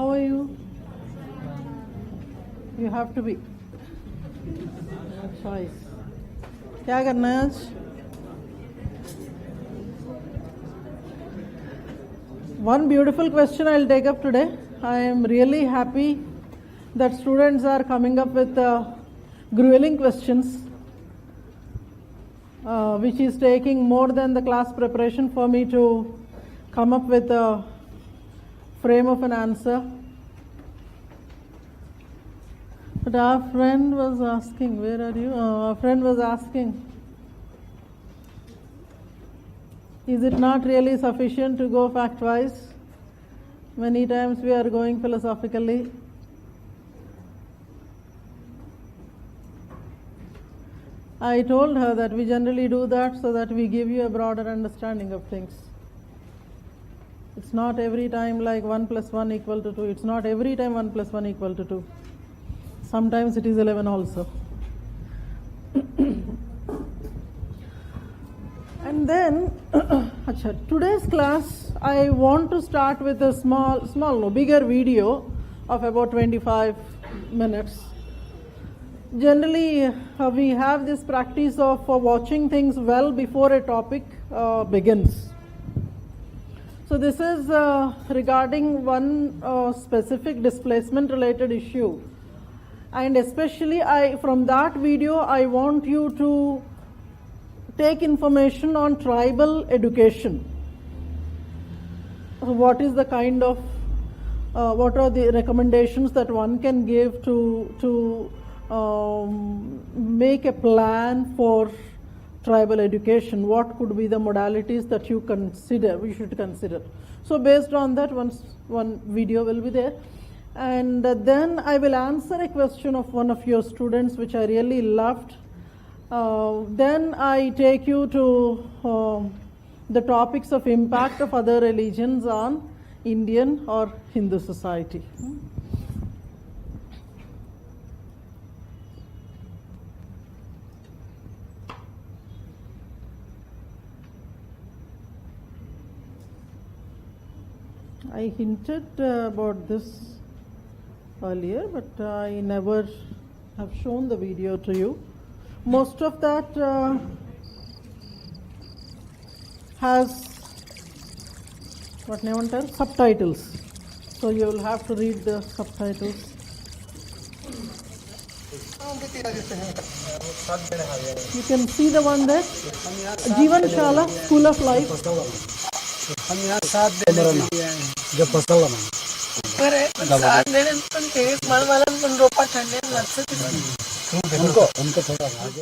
How are you? You have to be. No choice. क्या करना है आज? One beautiful question I'll take up today. I am really happy that students are coming up with grueling questions, which is taking more than the class preparation for me to come up with a frame of an answer. But our friend was asking, where are you? Our friend was asking, is it not really sufficient to go fact-wise? Many times we are going philosophically. I told her that we generally do that so that we give you a broader understanding of things. It's not every time like 1 plus 1 equal to 2. It's not every time 1 plus 1 equal to 2. Sometimes it is 11 also. And then, today's class, I want to start with a bigger video of about 25 minutes. Generally, we have this practice of watching things well before a topic begins. So this is regarding one specific displacement-related issue. And especially from that video, I want you to take information on tribal education. What is the kind of, what are the recommendations that one can give to make a plan for tribal education? What could be the modalities that we should consider? So based on that, one video will be there. And then I will answer a question of one of your students which I really loved. Then I take you to the topics of impact of other religions on Indian or Hindu society. I hinted about this earlier, but I never have shown the video to you. Most of that has subtitles, so you will have to read the subtitles. You can see the one there, Jeevan Shala, School of Life. उनको थोड़ा आगे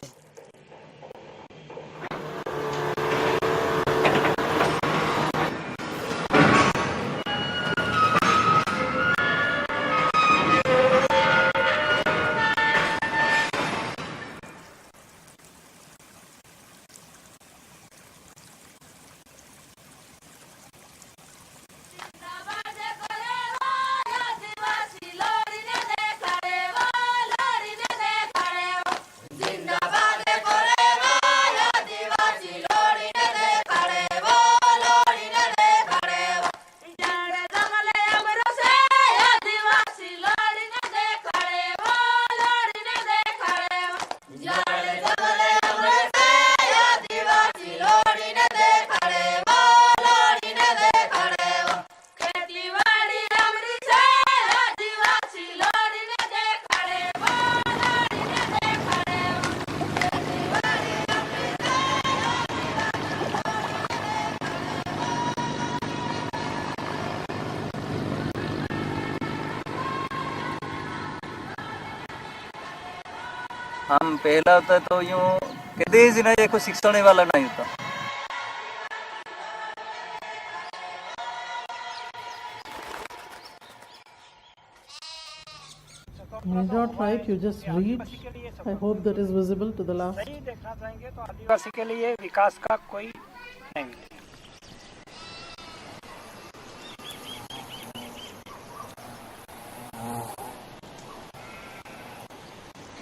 हम पहला होता तो यूं कदे ना ये कोई शिक्षण वाला नहीं होता. You need not write, you just read. I hope that is visible to the last. सही देखना चाहेंगे तो आदिवासी के लिए विकास का कोई नहीं मिलेगा.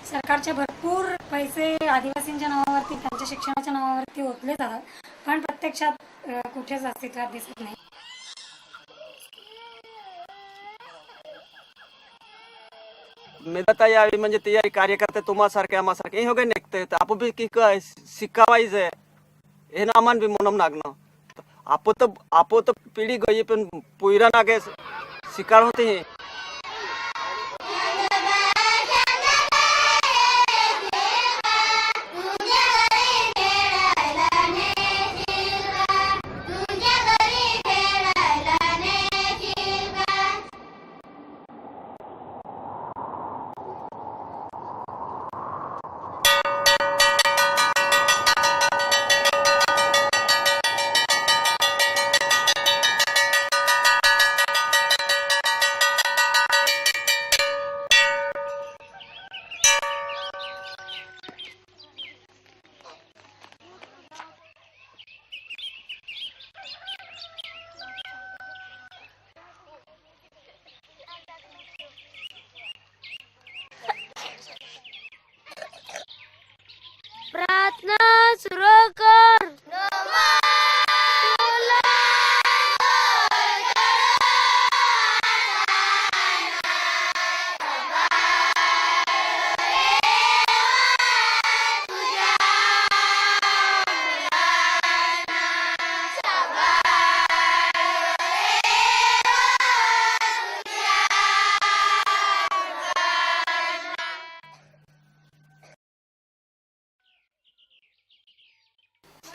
सरकारचे भरपूर पैसे आदिवासींच्या नावावरती त्यांच्या शिक्षणाच्या नावावरती ओतले जातात, पण प्रत्यक्षात कुठेच अस्तित्वात दिसत नाही. मेदता यावी म्हणजे ते कार्यकर्ते तुम्हासारखे आम्हासारखे हे हो गए निघते आपण बी की शिकावायचं हे ना आम्हाला बी म्हणून नागणं आपो तो पिढी गई पण पुयरा नागे शिकार होते हे प्रार्थना सुरू कर.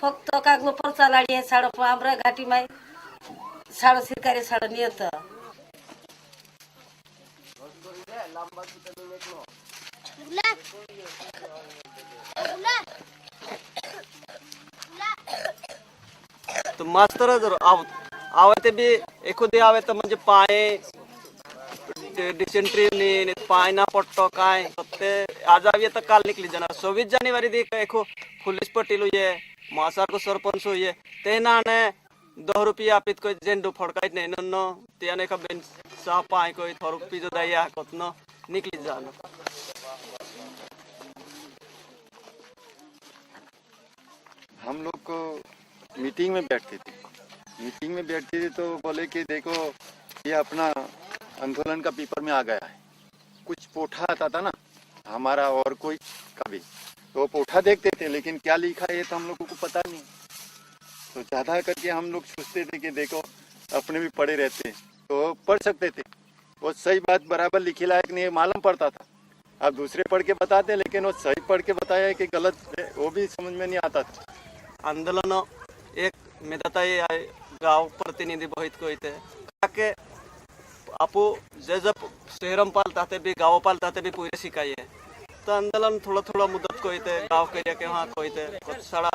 फक्त कागलो पर चालाडी आहे साडो आमरा घाटी माय साडो सिरकारी साडो नियत तो मास्तर जर आवते बी एखादी आवे तर म्हणजे पाय डिसेंट्री नी पाय ना पट्टो काय ते आज आवी तर काल निकली जाणार 26 जानेवारी देख एको पुलिस पटेल हुए मासार को सरपंच हुए ते ना ने 10 रुपया पित को जेंडो फड़काई नहीं नन्नो त्याने का बेन सा पाए कोई थोर पिजो दया कतनो निकली जाना हम लोग को मीटिंग में बैठते थे तो बोले कि देखो ये अपना आंदोलन का पेपर में आ गया है कुछ पोठा आता था ना हमारा और कोई का भी तो पोठा देखते थे लेकिन क्या लिखा है तो हम लोगों को पता नहीं तो ज्यादा करके हम लोग सोचते थे कि देखो अपने भी पढ़े रहते तो पढ़ सकते थे वो सही बात बराबर लिखी लायक नहीं मालूम पड़ता था अब दूसरे पढ़ के बताते लेकिन वो सही पढ़ के बताया है कि गलत है वो भी समझ में नहीं आता था. आंदोलन एक मेदता गाँव प्रतिनिधि बहुत को ताकि आपो जब शहर में पालता थे भी गाँव पालता थे भी पूरे सिखाइए तो आंदोलन थोड़ा थोड़ा मुद्दत को गाँव के के वहाँ कोई थे सारा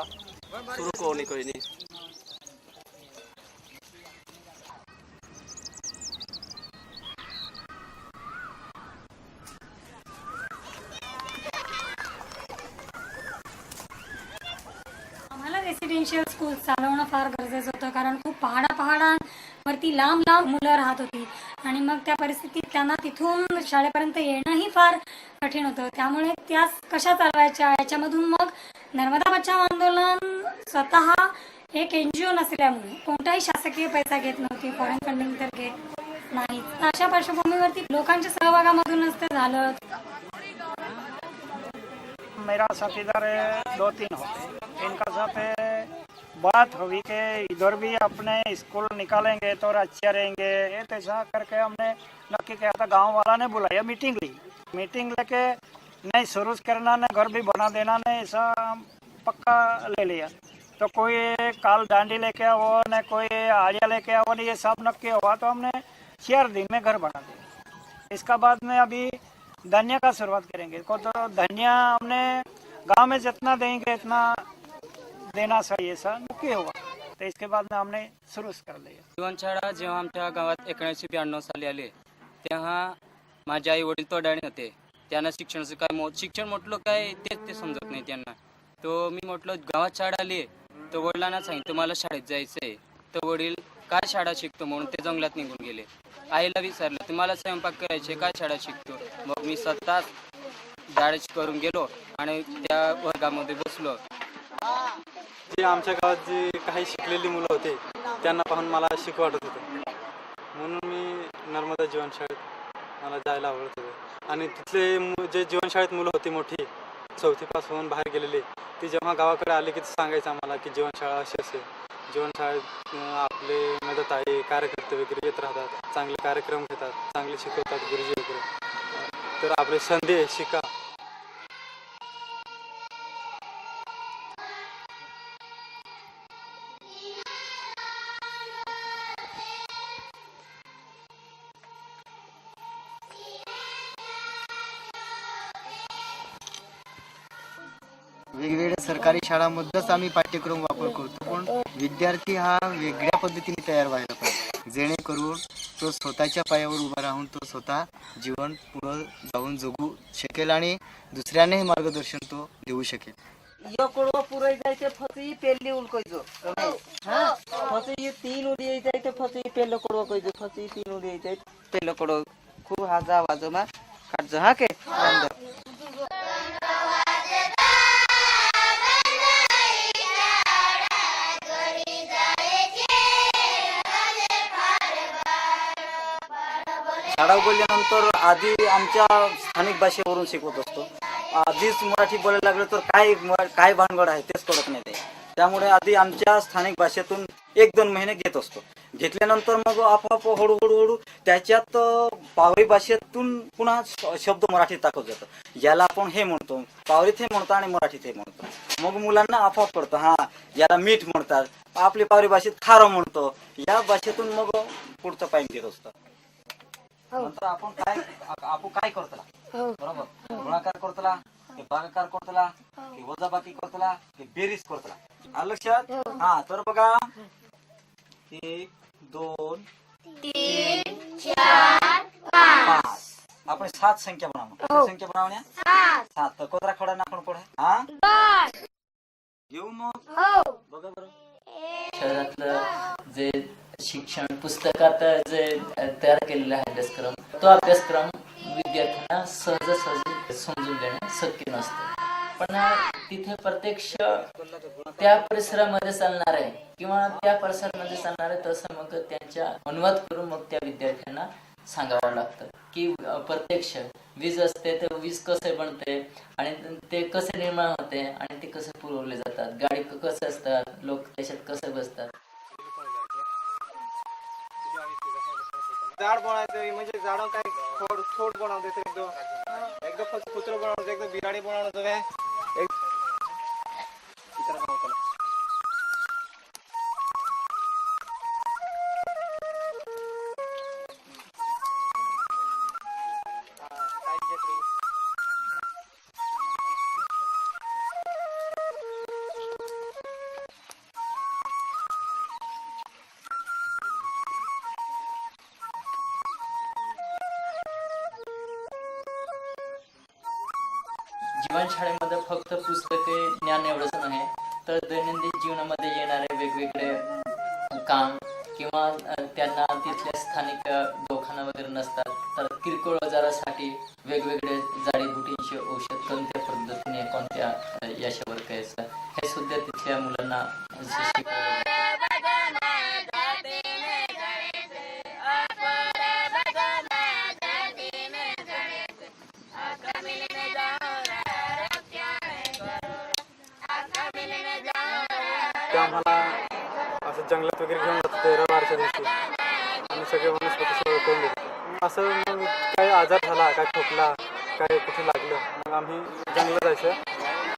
शुरू को नहीं कोई नहीं आम्हाला रेसिडेन्शियल स्कूल चालवणं फार गरजेचं होतं कारण खूप पहाडावरती लांब लांब मुलं राहत होती आणि मग त्या परिस्थितीत त्यांना तिथून शाळेपर्यंत येणंही फार कठीण होतं त्यामुळे त्या कशा चालवायच्या याच्यामधून मग नर्मदा बचाव आंदोलन स्वतः एक NGO नसल्यामुळे कोणताही शासकीय पैसा घेत नव्हती फॉरेन फंडिंग तर घेत नाही अशा पार्श्वभूमीवरती लोकांच्या सहभागामधूनच ते झालं. मेरा साथीदार 2-3 होते इनका साथ बात हुई कि इधर भी अपने स्कूल निकालेंगे तो अच्छे रहेंगे ये ऐसा करके हमने नक्की किया था. गांव वाला ने बुलाया मीटिंग लेके नहीं शुरू करना ने घर भी बना देना ने ऐसा पक्का ले लिया. तो कोई काल डांडी लेके आओ ने कोई आड़िया लेके आओ ने ये सब नक्की हुआ तो हमने 4 दिन में घर बना दिया. इसका बाद में अभी धनिया का शुरुआत करेंगे को तो धनिया हमने गांव में जितना देंगे इतना देना चाहिए सा नक्की हुआ तो इसके बाद में हमने सुरू कर लिया. जीवनशाळा जेव्हा आमच्या गावात 1992 साली आले तेव्हा माझे आई वडील तोडाणी होते. त्यांना शिक्षणाचं काय शिक्षण म्हटलं काय तेच ते समजत नाही त्यांना. तो मी म्हटलं गावात शाळा आली तर वडिलांना सांगितलं मला शाळेत जायचंय तर वडील काय शाळा शिकतो म्हणून ते जंगलात निघून गेले. आईला विचारलं तुम्हाला स्वयंपाक करायचे काय शाळा शिकतो मग मी स्वतः डाळच करून गेलो आणि त्या वर्गामध्ये बसलो. जे आमच्या गावात जे काही शिकलेली मुलं होते त्यांना पाहून मला शिकू वाटत होतं म्हणून मी नर्मदा जीवनशाळेत मला जायला आवडत होतं. आणि तिथले जे जीवनशाळेत मुलं होती मोठी 4थीपासून बाहेर गेलेली, ती जेव्हा गावाकडे आली की सांगायचं आम्हाला की जीवनशाळा अशी असेल. जीवनशाळेत आपले मदत आहे, कार्यकर्ते वगैरे येत राहतात, चांगले कार्यक्रम घेतात, चांगले शिकवतात गुरुजी वगैरे. तर आपली संधी आहे, शिका. वेगवेगळ्या सरकारी शाळांमध्येच आम्ही पाठ्यक्रम वापर करतो, पण विद्यार्थी हा वेगळ्या पद्धतीने तयार व्हायला पाहिजे, जेणेकरून तो स्वतःच्या पायावर उभा राहून तो स्वतः जीवन पुढं जाऊन जगू शकेल आणि दुसऱ्यानेही मार्गदर्शन तो देऊ शकेल. यो कोडवा पुराई जायते फसी पेल्ली उलकोइजो हां फसी ये 3 उडी जायते फसी पेल्लो कोडवा कोइजो फसी 3 उडी जायते पेल्लो कोडवा खूप हाजा वाजोमा काटजो हा के अंदर शाळा उघडल्यानंतर आधी आमच्या स्थानिक भाषेवरून शिकवत असतो. आधीच मराठी बोलायला लागलं तर काय भानगड आहे तेच कळत नाही ते. त्यामुळे आधी आमच्या स्थानिक भाषेतून 1-2 महिने घेत असतो. घेतल्यानंतर मग आपोआप हळूहळू त्याच्यात पावरी भाषेतून पुन्हा शब्द मराठीत टाकत जातं. याला आपण हे म्हणतो, पावरीत हे म्हणतो आणि मराठीत हे म्हणतो. मग मुलांना आपोआप कळतं, हां याला मीठ म्हणतात, आपली पावरी भाषेत खारं म्हणतो. या भाषेतून मग पुढचं पाईप घेत असतं. नंतर आपण काय करतला बरोबर, गुणाकार करतला की भागाकार करतला की वजाबाकी करतला की बेरीज करतला, आलं लक्षात? हा तर बघा 1 2 3 4 5 आपण 7 संख्या बनावं. संख्या बनावण्या 7 तर कोणता खडा नाखून पड हा घेऊ मग बघा बरं. शहरातलं जे शिक्षण पुस्तकात जे तयार केलेला आहे अभ्यासक्रम, तो अभ्यासक्रम विद्यार्थ्यांना सहज समजून देणं शक्य नसतं. पण तिथे प्रत्यक्ष त्या परिसरामध्ये चालणार आहे किंवा त्या परिसरामध्ये चालणार आहे तसं मग त्यांच्या अनुवाद करून मग त्या विद्यार्थ्यांना सांगावं लागतं की प्रत्यक्ष वीज असते तर वीज कसे बनते आणि ते कसे निर्माण होते आणि ते कसे पुरवले जातात, गाडी कसे असतात, लोक त्याच्यात कसे बसतात. झाड बनायचं म्हणजे झाडं काय छोट बनवते, एकदम फक्त कुत्र बनवते, एकदम बिराडी बनवतो. जीवनशाळेमध्ये फक्त पुस्तके ज्ञान एवढंच नाही तर दैनंदिन जीवनामध्ये येणारे वेगवेगळे काम किंवा त्यांना तिथल्या स्थानिक दवाखाना वगैरे नसतात तर किरकोळ आजारासाठी वेगवेगळे जाडीबुटींचे औषध कोणत्या पद्धतीने कोणत्या याच्यावर घ्यायचं हे सुद्धा तिथल्या मुलांना शिकवलं. आम्हाला असं जंगलात वगैरे घेऊन जातो 13-12च्या दिवशी आम्ही सगळे वनस्पती सगळं करून देतो. असं मग काही आजार झाला, काय खोकला, काय कुठे लागलं मग आम्ही जंगलात जायचं,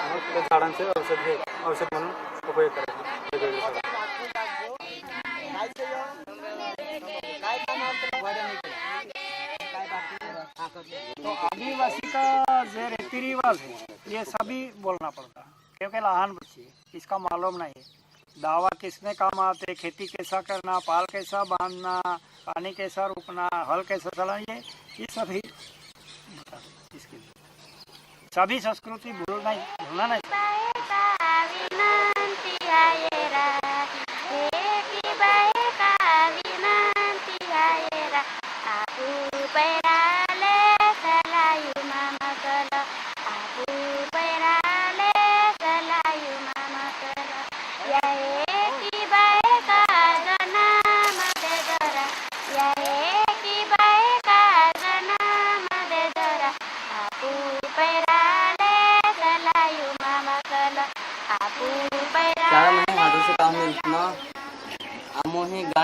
मग त्या झाडांचे औषध म्हणून उपयोग करायचा वेगवेगळे. तो आदिवासी का जो रीति रिवाज है ये सभी बोलना पड़ता है क्योंकि लहान बच्चे इसका मालूम नहीं है. दावा किसमें काम आते, खेती कैसा करना, पाल कैसा बांधना, पानी कैसा रोकना, हल कैसा चलाना, ये सभी इसके लिए सभी संस्कृति भूलना नहीं.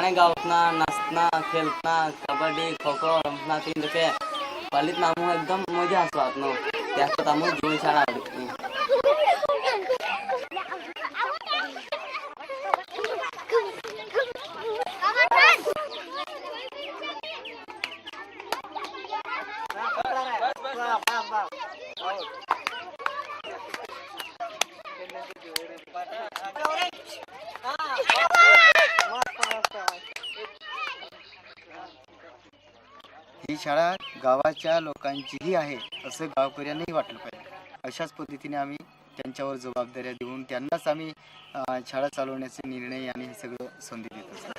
माने गावतना नाचना खेलना कबड्डी खो खो रमतना तीन रुपये पालित नामू एकदम मजा आसवात नो त्यात आमू जीवन शाळा आवडते ही शाळा गावाच्या लोकांचीही आहे असं गावकऱ्यांनाही वाटलं पाहिजे. अशाच पद्धतीने आम्ही त्यांच्यावर जबाबदाऱ्या देऊन त्यांनाच आम्ही शाळा चालवण्याचे निर्णय आणि हे सगळं संधी देत असतो.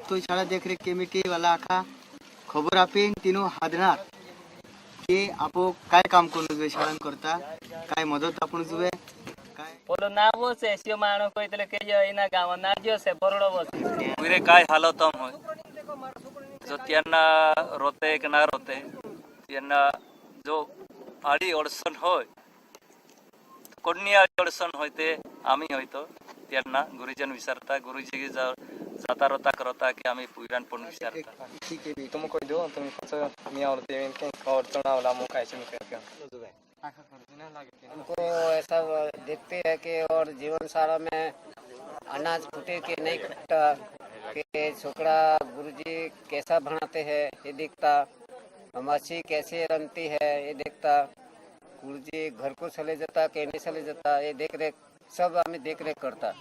तो शाळा देखरेख कमिटी वाला आखा खबर आपे तीनो हादणार की आपो काय काम करून जुए शाळा करता काय मदत आपण जुए पोलो ना बस है सियो मानो कोई तले के जो इना गाव ना जो से बरोडो बस पुरे काय हालतम होय जो त्यांना रोते की ना रोते त्यांना जो आडी अडचण होय कोणी आडी अडचण होय ते आम्ही होयतो त्यांना गुरुजन विचारता गुरुजी जाता रोता करता की आम्ही पुराण पण विचारता ठीक है तुम कोई दो तुम कसं मी आवडते के अडचण आवला मग काय मी करते हमको ऐसा देखते हैं कि और जीवन सारा में अनाज फूटे कि नहीं फूटता कि छोकरा गुरुजी कैसा बनाते हैं ये देखता मच्छी कैसे रनती है ये देखता गुरुजी घर को चले जाता कि नहीं चले जाता ये देख रेख सब हमें देख रेख करता.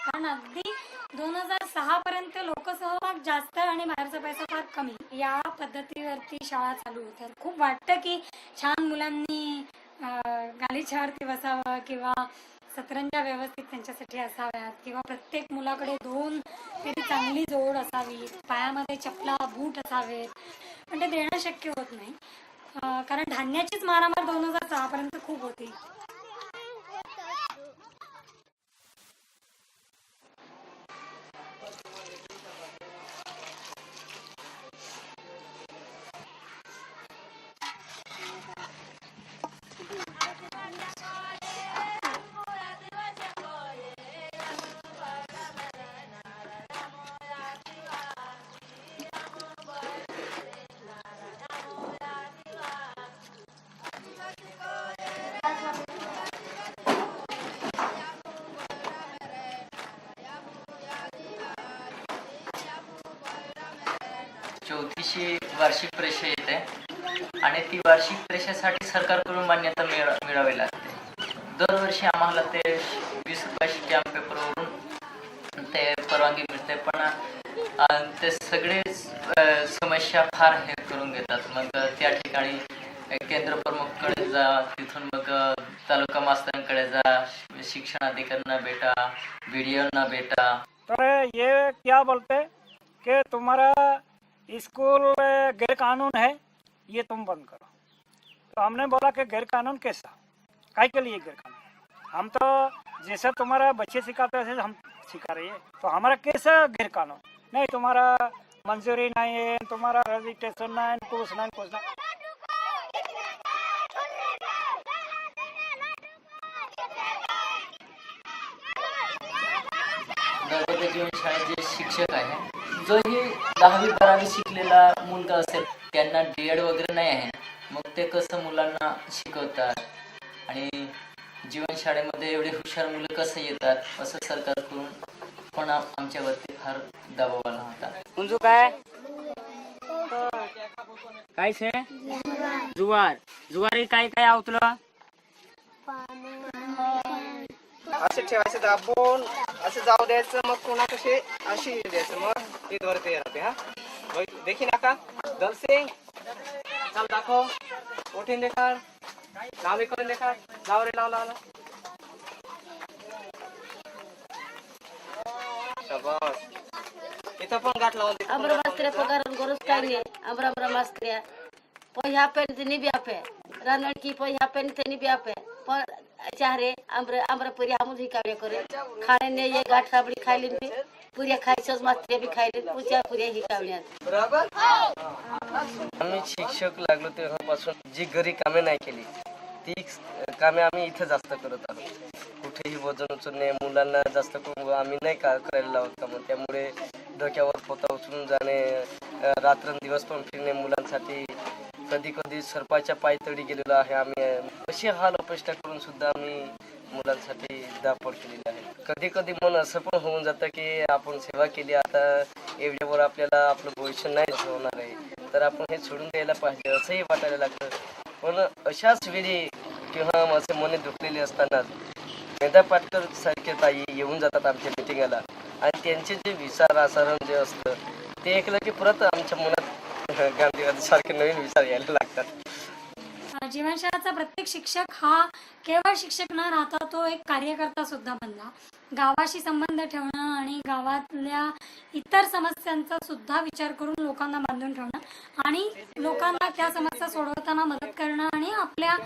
कारण अगदी 2006 पर्यंत लोकसहभाग जास्त आणि बाहेरचा पैसा फार कमी या पद्धतीवरती शाळा चालू होत्या. खूप वाटतं की छान मुलांनी गालिच्यावरती बसावं किंवा सतरंजा व्यवस्थित त्यांच्यासाठी असाव्यात किंवा प्रत्येक मुलाकडे 2 तरी चांगली जोड असावी, पायामध्ये चपला बूट असावेत, पण ते देणं शक्य होत नाही कारण धान्याचीच मारामार 2006 पर्यंत खूप होती. चौथीशी वार्षिक परीक्षा येते आणि ती वार्षिक परीक्षेसाठी सरकारकडून मान्यता मिळावी लागते. दरवर्षी आम्हाला ते 20 रुपयाची स्टॅम्प पेपरवरून ते परवानगी मिळते, पण ते सगळे समस्या फार हे करून घेतात. मग त्या ठिकाणी केंद्र प्रमुखकडे जा, तिथून मग तालुका मास्तरांकडे जा, शिक्षण अधिकाऱ्यांना भेटा, बीडीओना भेटा. तो ये क्या बोलते कि तुम्हारा स्कूल गैर कानून है, ये तुम बंद करो. तो हमने बोला कि गैर कानून कैसा, काय के लिए गैर कानून? हम तो जैसा तुम्हारा बच्चे सिखाते वैसे हम सिखा रही है, तो हमारा कैसा गैर कानून? नहीं तुम्हारा मंजूरी नहीं है, तुम्हारा रजिस्ट्रेशन नहीं, कुछ नहीं. नवोदय जीवन शाळेत जे शिक्षक आहे, जो ही 10वी 12वी शिकलेला मुलगा असेल त्यांना डीएड वगैरे नाही आहे, मग ते कसं मुलांना शिकवतात आणि जीवन शाळेमध्ये एवढे हुशार मुलं कसं येतात असं सरकारकडून पण आमच्यावरती फार दबाव आला होता. उंजू काय काय छे जुवार जुवारी काय काय आवतलं असे ठेवायचे दाबून असं जाऊ द्यायचं, मग पुन्हा कसे अशी द्यायचं, मग ईद वरती राहते. हा देखी नका दलसिंग चल दाखव उठीन देखा नाव करून देखा लाव रे लाव. शाबास Amra mastre pagaran goros kanye. Amra mastre. Poi happen tini bi ape. Ranan ki poi happen tini bi ape. पर चाहे आमरा पूरी हम ही कार्य करे खाने ने ये गाठ राबड़ी खाई लेंगे पूरी खाई सोच मात्रे भी खाई लेंगे पूजा पूरी ही कावण्यात बरोबर आम्ही शिक्षक लागलो तेव्हापासून जी घरी कामे नाही केली ती कामे आम्ही इथं जास्त करत आलो. कुठेही वजन उचलणे मुलांना जास्त करून आम्ही नाही करायला लावत का मग त्यामुळे डोक्यावर पोता उचलून जाणे रात्रंदिवस पण फिरणे मुलांसाठी कधी कधी सर्पाच्या पायतळी गेलेलो आहे आम्ही असे हाल अपेष्टा करून सुद्धा आम्ही मुलांसाठी धावपळ केलेली आहे. कधी कधी मन असं पण होऊन जातं की आपण सेवा केली आता एवढ्यावर आपल्याला आपलं भविष्य नाही होणार आहे तर आपण हे सोडून द्यायला पाहिजे असंही वाटायला लागतं. पण अशाच वेळी किंवा माझे मने दुखलेले असताना मेधा पाटकर सारखे ताई येऊन जातात आमच्या मिटिंगला आणि त्यांचे जे विचार आचरण जे असतं ते ऐकलं की परत आमच्या मनात गांधीवादी सारखे नवीन विचार यायला लागतात. जीवनशाळेचा प्रत्येक शिक्षक हा केवळ शिक्षक न राहता तो एक कार्यकर्ता सुद्धा बनला. गावाशी संबंध ठेवणं आणि गावातल्या इतर समस्यांचा सुद्धा विचार करून लोकांना बांधून ठेवणं आणि लोकांना त्या समस्या सोडवताना मदत करणं आणि आपल्या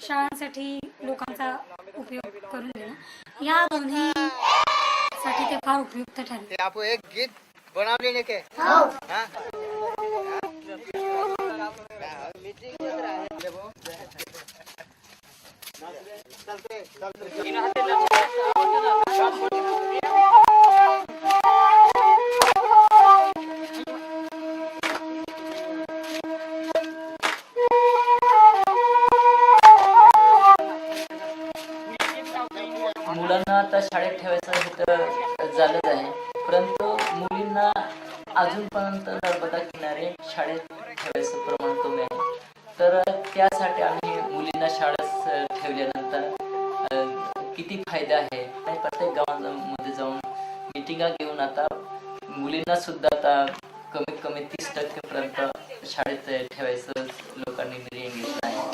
शाळांसाठी लोकांचा उपयोग करून देणं या दोन्ही साठी ते फार उपयुक्त ठरले. आपण एक गीत बनवले के मुलांना आता शाळेत ठेवायचं हे तर झालंच आहे परंतु मुलींना अजूनपर्यंत नर्मदा किनारे शाळेत ठेवायचं प्रमाण कमी आहे. तर त्यासाठी आम्ही मुलींना शाळेत ठेवल्यानंतर किती फायदा आहे आणि प्रत्येक गावांमध्ये जाऊन मिटिंगा घेऊन आता मुलींना सुद्धा आता कमीत कमी 30% पर्यंत शाळेत ठेवायचं लोकांनी निर्णय घेतला आहे.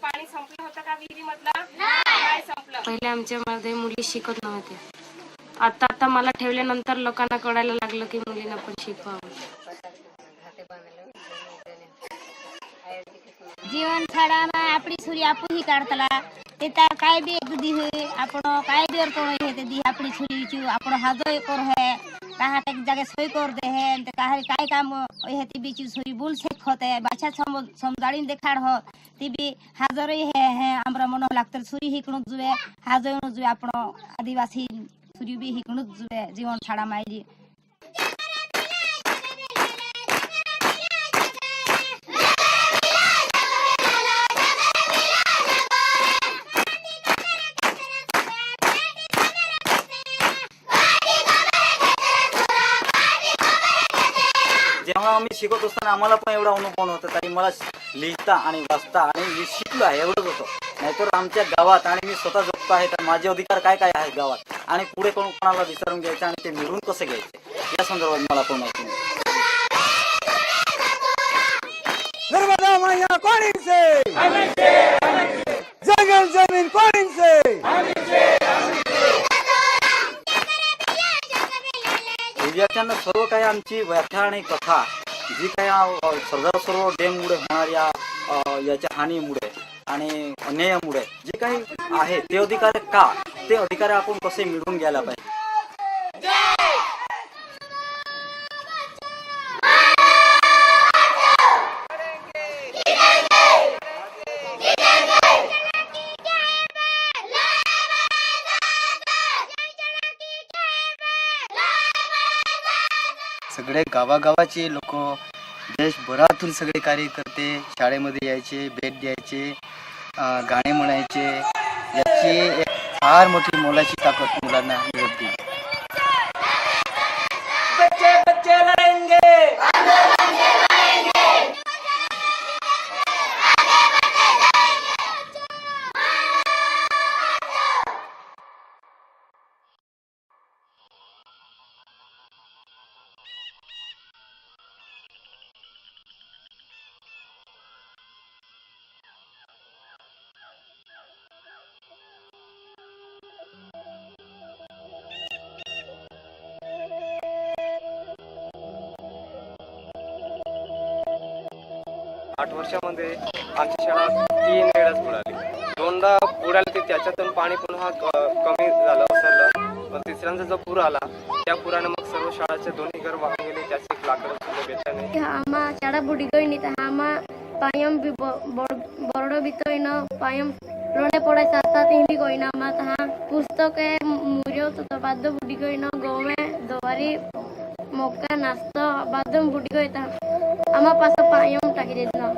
पाणी संपलं होतं का विहिरीमधलं नाही संपलं. पहिले आमच्यामध्ये मुली शिकत नव्हत्या. आता मला ठेवल्यानंतर लोकांना कळायला लागलं की मुलींना पण शिकवावं. जीवन छाडामा આપણી સૂરી આપુ ही કાઢતલા તે તા काय बी एक दी है આપણો काय बी और कोण है ते दी આપણી छुरी चू આપણો हाजो एक और है कहा एक जगह सोई कर दे है ते कहा काय काम है ती बीच छुरी बुल से होते है बाछा समजाळीन देखाड हो ती बी हाजर है आमरा मनो लागतर छुरी हिकणू जुए हाजो जुए આપણો आदिवासी छुरी बी हिकणू जुए जीवन छाडा मायजी. जेव्हा आम्ही शिकत असताना आम्हाला पण एवढा अनुभव नव्हता तरी मला लिहिता आणि वाचता आणि मी शिकलो आहे एवढंच होतं. नाहीतर आमच्या गावात आणि मी स्वतः जगतो आहे तर माझे अधिकार काय काय आहेत गावात आणि पुढे कोणाला विचारून घ्यायचं आणि ते मिळून कसं घ्यायचे या संदर्भात मला पण माहिती नाही. नर्मदा मैया कौन से जंगल जमीन कौन से विद्यार्थ्यांना सर्व काही आमची व्याख्या आणि कथा जी काही सर्व डॅममुळे होणाऱ्या याच्या हानीमुळे आणि अन्यायामुळे जे काही आहे ते अधिकार का ते अधिकार आपण कसे मिळवून घ्यायला पाहिजे. सगळे गावागावाचे लोक देशभरातून सगळे कार्यकर्ते शाळेमध्ये यायचे भेट द्यायचे गाणे म्हणायचे याची एक फार मोठी मोलाची ताकद मुलांना मिळत गेली. बच्चे बच्चे लढेंगे 8 वर्षामध्ये आमची शाळा 3 वेळाच बुडाली. 2दा बुडाली ती त्याच्यातून पाणी पुन्हा कमी झालं ओसरलं. पण तिसऱ्यांदा जो पूर आला त्या पुराने मग सर्व शाळाचे दोन्ही घर वाहून गेले. त्याचे लाकडं सुद्धा बेचाने आमा शाळा बुडी गई नहीं था आमा पायम भी बरडो भी तो इन पायम रोने पड़े साथ साथ हिंदी कोई ना आमा था पुस्तक है मुझे तो बाद बुडी गई ना गाँव में दोबारी मौका नाश्ता बाद बुडी गई था आमा पास पायम टाकी देना.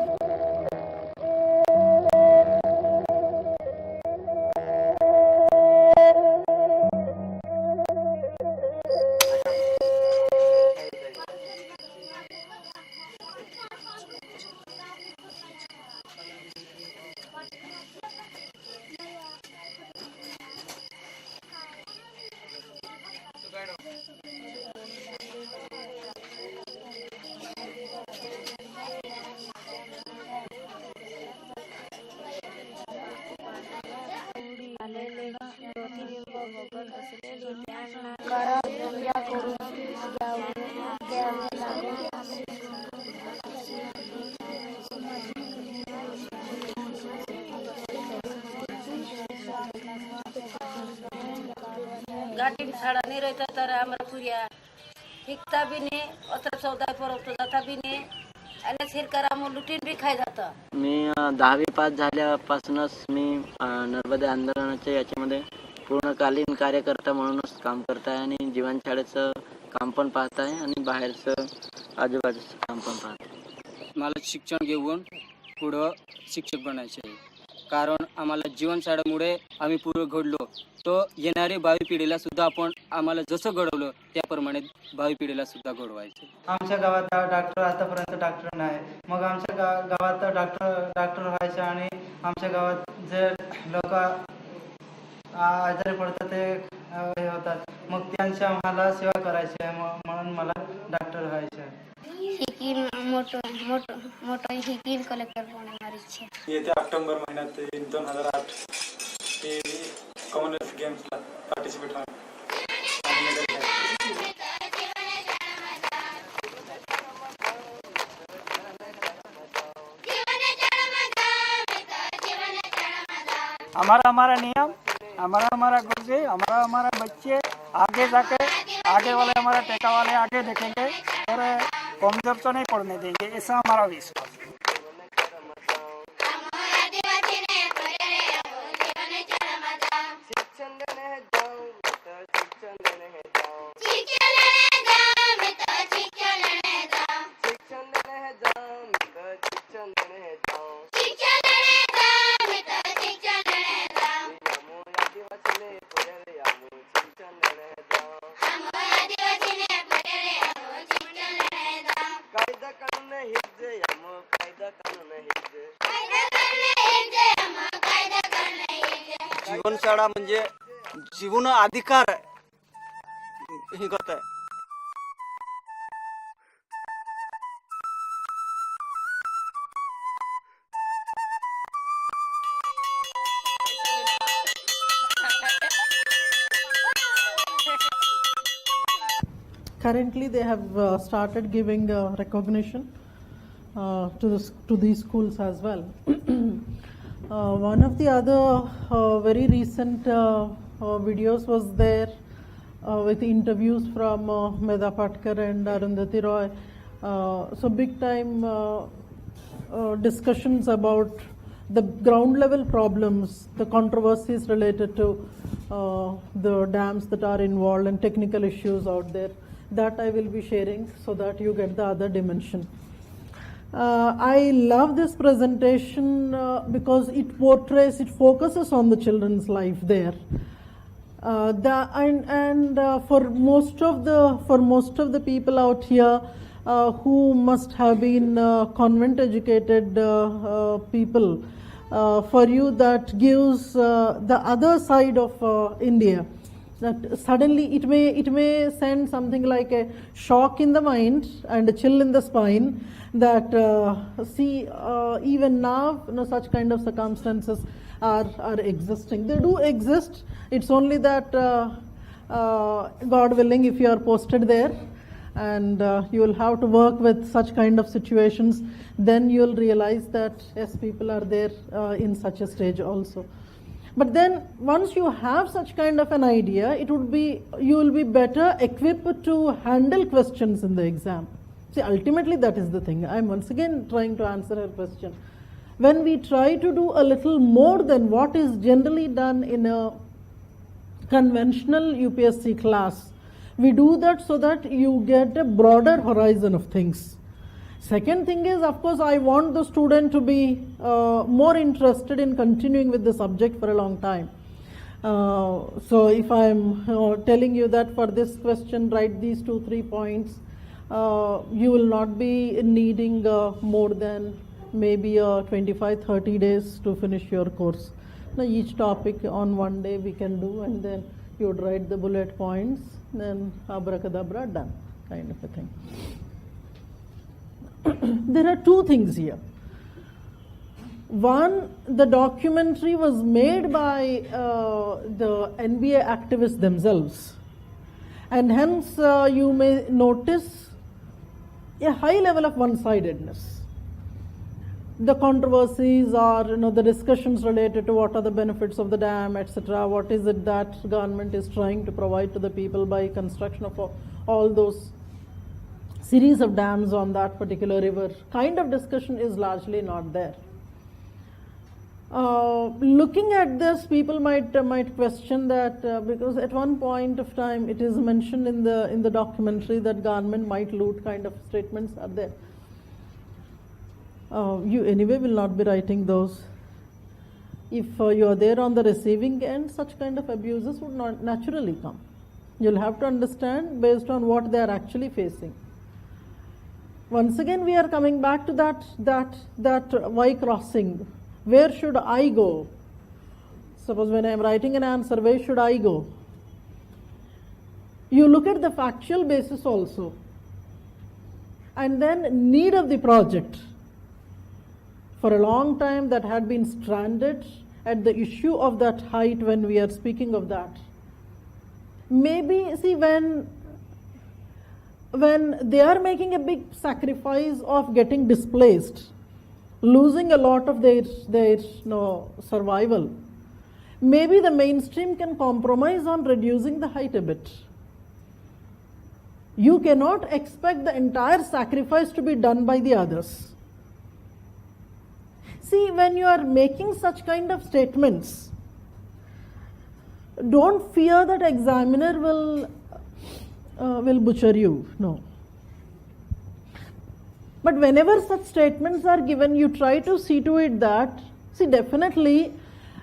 गाठी शाळा नहीं रहता तर आम्हाला पुऱ्या हिकता भी नहीं अत्र सौदा परवतो जाता भी नहीं आणि सरकार आम्हाला लुटीन भी खाय जातं. मी 10वी पास झाल्यापासूनच मी नर्मदा आंदोलनाच्या याच्यामध्ये पूर्णकालीन कार्यकर्ता म्हणूनच काम करत आहे आणि जीवनशाळेचं काम पण पाहत आहे आणि बाहेरचं आजूबाजूचं काम पण पाहत आहे. मला शिक्षण घेऊन पुढं शिक्षक बनायचे आहे. कारण आम्हाला जीवनशाळेमुळे आम्ही पुढे घडलो तो येणारी भावी पिढीला सुद्धा आपण आम्हाला जसं घडवलं त्याप्रमाणे भावी पिढीला सुद्धा घडवायचं. आमच्या गावात डॉक्टर आतापर्यंत डॉक्टर नाही. मग आमच्या गावात डॉक्टर व्हायचे आणि आमच्या गावात जे लोक आजारी पडतात ते हे होतात मग त्यांची आम्हाला सेवा करायची आहे म्हणून मला डॉक्टर व्हायचे आहे. हिकीन मोठो हिकीन कलेक्टर बनणार इच्छा. येत्या ऑक्टोबर महिन्यात 2008 ते कॉमनवेल्थ गेम्सला पार्टिसिपेट होणार. हमारा नियम हमारा गुरुजी हमारा बच्चे आगे जाके आगे वाले हमारा टेका वाले आगे देखेंगे और कमजोर तो नहीं पड़ने देंगे ऐसा हमारा विश्वास. जीवनशाळा म्हणजे जीवन अधिकार ही गोष्ट आहे. Currently, they have started giving recognition to these schools as well. One of the other very recent videos was there with interviews from Medha Patkar and Arundhati Roy. So big time discussions about the ground level problems, the controversies related to the dams that are involved and technical issues out there. That I will be sharing so that you get the other dimension. I love this presentation because it focuses on the children's life there. For most of the people out here who must have been convent educated people, for you that gives the other side of India. That suddenly it may send something like a shock in the mind and a chill in the spine that even now such kind of circumstances are existing. They do exist. It's only that God willing, if you are posted there and you will have to work with such kind of situations. Then you will realize that yes, people are there in such a stage also. But then once you have such kind of an idea, you will be better equipped to handle questions in the exam. See, ultimately that is the thing. I am once again trying to answer her question. When we try to do a little more than what is generally done in a conventional UPSC class, we do that so that you get a broader horizon of things. Second thing is, of course, I want the student to be more interested in continuing with the subject for a long time. So if I am telling you that for this question write these 2-3 points, you will not be needing more than maybe 25-30 days to finish your course. Now each topic on one day we can do, and then you would write the bullet points, then abracadabra, done, kind of a thing. There are two things here. One, the documentary was made by the NBA activists themselves, and hence you may notice a high level of one-sidedness. The controversies or the discussions related to what are the benefits of the dam, etc. What is it that government is trying to provide to the people by construction of all those series of dams on that particular river, kind of discussion is largely not there. Looking at this, people might question that because at one point of time it is mentioned in the documentary that government might loot, kind of statements are there. You anyway will not be writing those. If you are there on the receiving end, such kind of abuses would not naturally come. You'll have to understand based on what they are actually facing. Once again, we are coming back to that Y crossing. Where should I go? Suppose when I am writing an answer, where should I go? You look at the factual basis also, and then need of the project. For a long time that had been stranded at the issue of that height when we are speaking of that. Maybe, see, when they are making a big sacrifice of getting displaced, losing a lot of their survival, maybe the mainstream can compromise on reducing the height a bit. You cannot expect the entire sacrifice to be done by the others. See, when you are making such kind of statements, don't fear that examiner will butcher you. No. But whenever such statements are given, you try to see to it that, see, definitely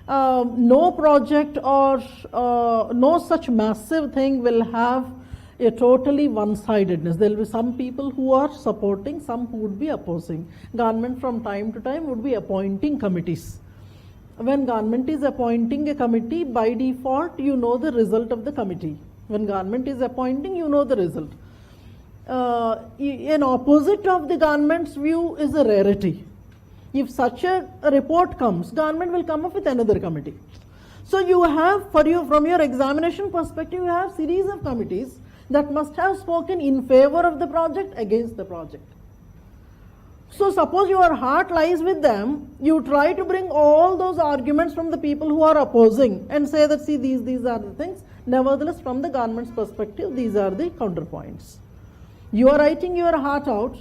no project or no such massive thing will have a totally one-sidedness. There will be some people who are supporting, some who would be opposing. Government from time to time would be appointing committees. When government is appointing a committee, by default you know the result of the committee. When government is appointing, you know the result. An opposite of the government's view is a rarity. If such a report comes, government will come up with another committee. So you have, from your examination perspective, you have series of committees that must have spoken in favor of the project, against the project. So suppose your heart lies with them, you try to bring all those arguments from the people who are opposing and say that, see, these are the things. Nevertheless, from the government's perspective, these are the counterpoints. You are writing your heart out,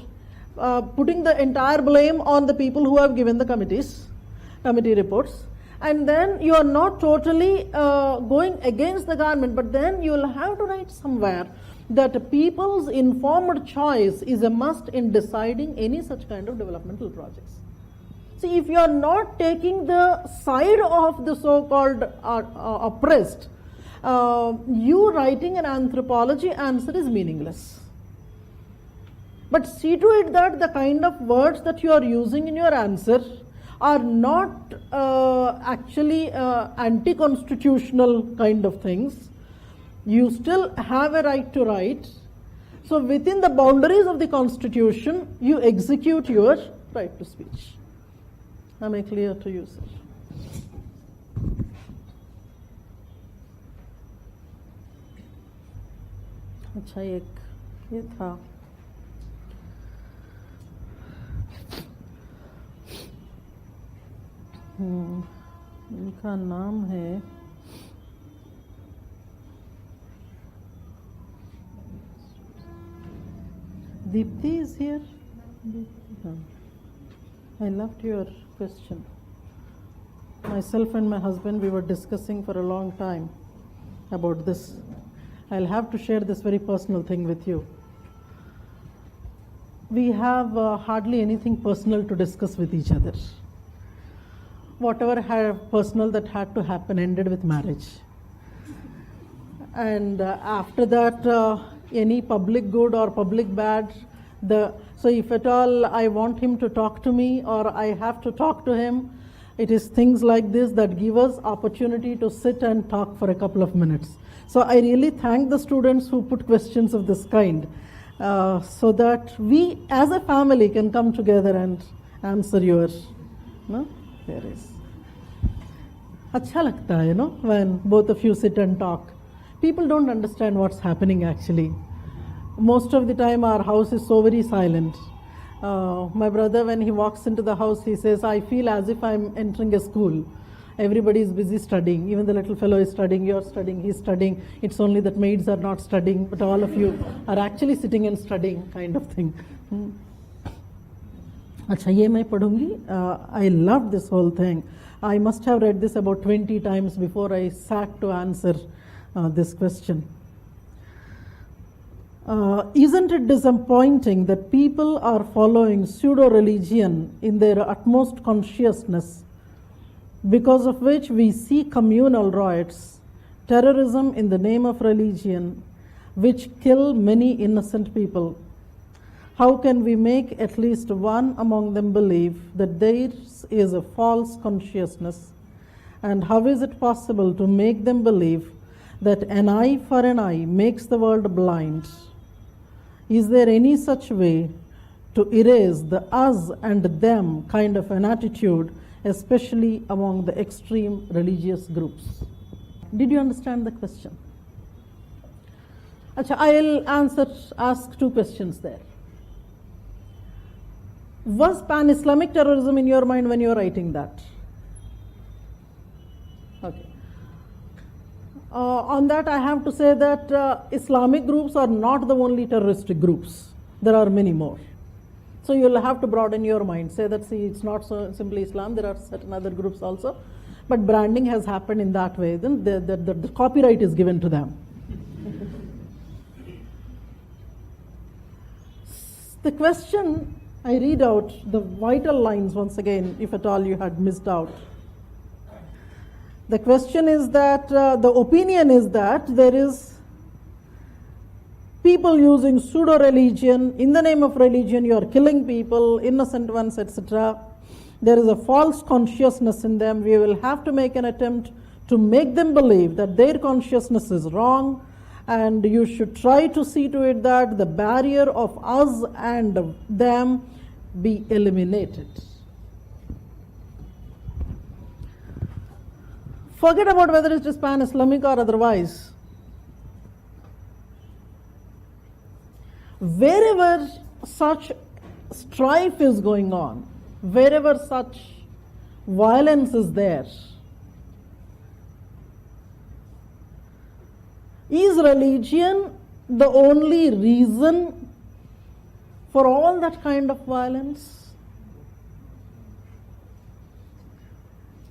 putting the entire blame on the people who have given the committee reports, and then you are not totally going against the government, but then you will have to write somewhere that people's informed choice is a must in deciding any such kind of developmental projects. See, if you are not taking the side of the so-called oppressed, you writing an anthropology answer is meaningless. But see to it that the kind of words that you are using in your answer are not actually anti-constitutional kind of things. You still have a right to write. So within the boundaries of the Constitution, you execute your right to speech. Am I clear to you, sir? अच्छा, एक ये था। इनका नाम है Deepthi is here. I loved your question. Myself and my husband, we were discussing for a long time about this. I'll have to share this very personal thing with you. We have hardly anything personal to discuss with each other. Whatever personal that had to happen ended with marriage. And after that, any public good or public bad, so if at all I want him to talk to me or I have to talk to him, it is things like this that give us opportunity to sit and talk for a couple of minutes. So I really thank the students who put questions of this kind, so that we as a family can come together and answer yours. No? There is. अच्छा लगता है, when both of you sit and talk. People don't understand what's happening actually. Most of the time our house is so very silent. My brother, when he walks into the house, he says, I feel as if I'm entering a school. Everybody is busy studying. Even the little fellow is studying, you're studying, he's studying. It's only that maids are not studying, but all of you are actually sitting and studying, kind of thing. अच्छा, ये मैं पढ़ूंगी. I love this whole thing. I must have read this about 20 times before I sat to answer this question. Isn't it disappointing that people are following pseudo-religion in their utmost consciousness, because of which we see communal riots, terrorism in the name of religion, which kill many innocent people? How can we make at least one among them believe that theirs is a false consciousness? And how is it possible to make them believe that an eye for an eye makes the world blind? Is there any such way to erase the us and them kind of an attitude, especially among the extreme religious groups? Did you understand the question? Achha, I'll ask two questions there. Was pan-Islamic terrorism in your mind when you were writing that? Okay. On that, I have to say that Islamic groups are not the only terroristic groups. There are many more. So you'll have to broaden your mind. Say that, see, it's not so simply Islam. There are certain other groups also. But branding has happened in that way. Then the copyright is given to them. The question, I read out the vital lines once again, if at all you had missed out. The question is that, the opinion is that there is people using pseudo-religion. In the name of religion, you are killing people, innocent ones, etc. There is a false consciousness in them. We will have to make an attempt to make them believe that their consciousness is wrong, and you should try to see to it that the barrier of us and them be eliminated. Forget about whether it is pan-Islamic or otherwise. Wherever such strife is going on, wherever such violence is there, is religion the only reason for all that kind of violence?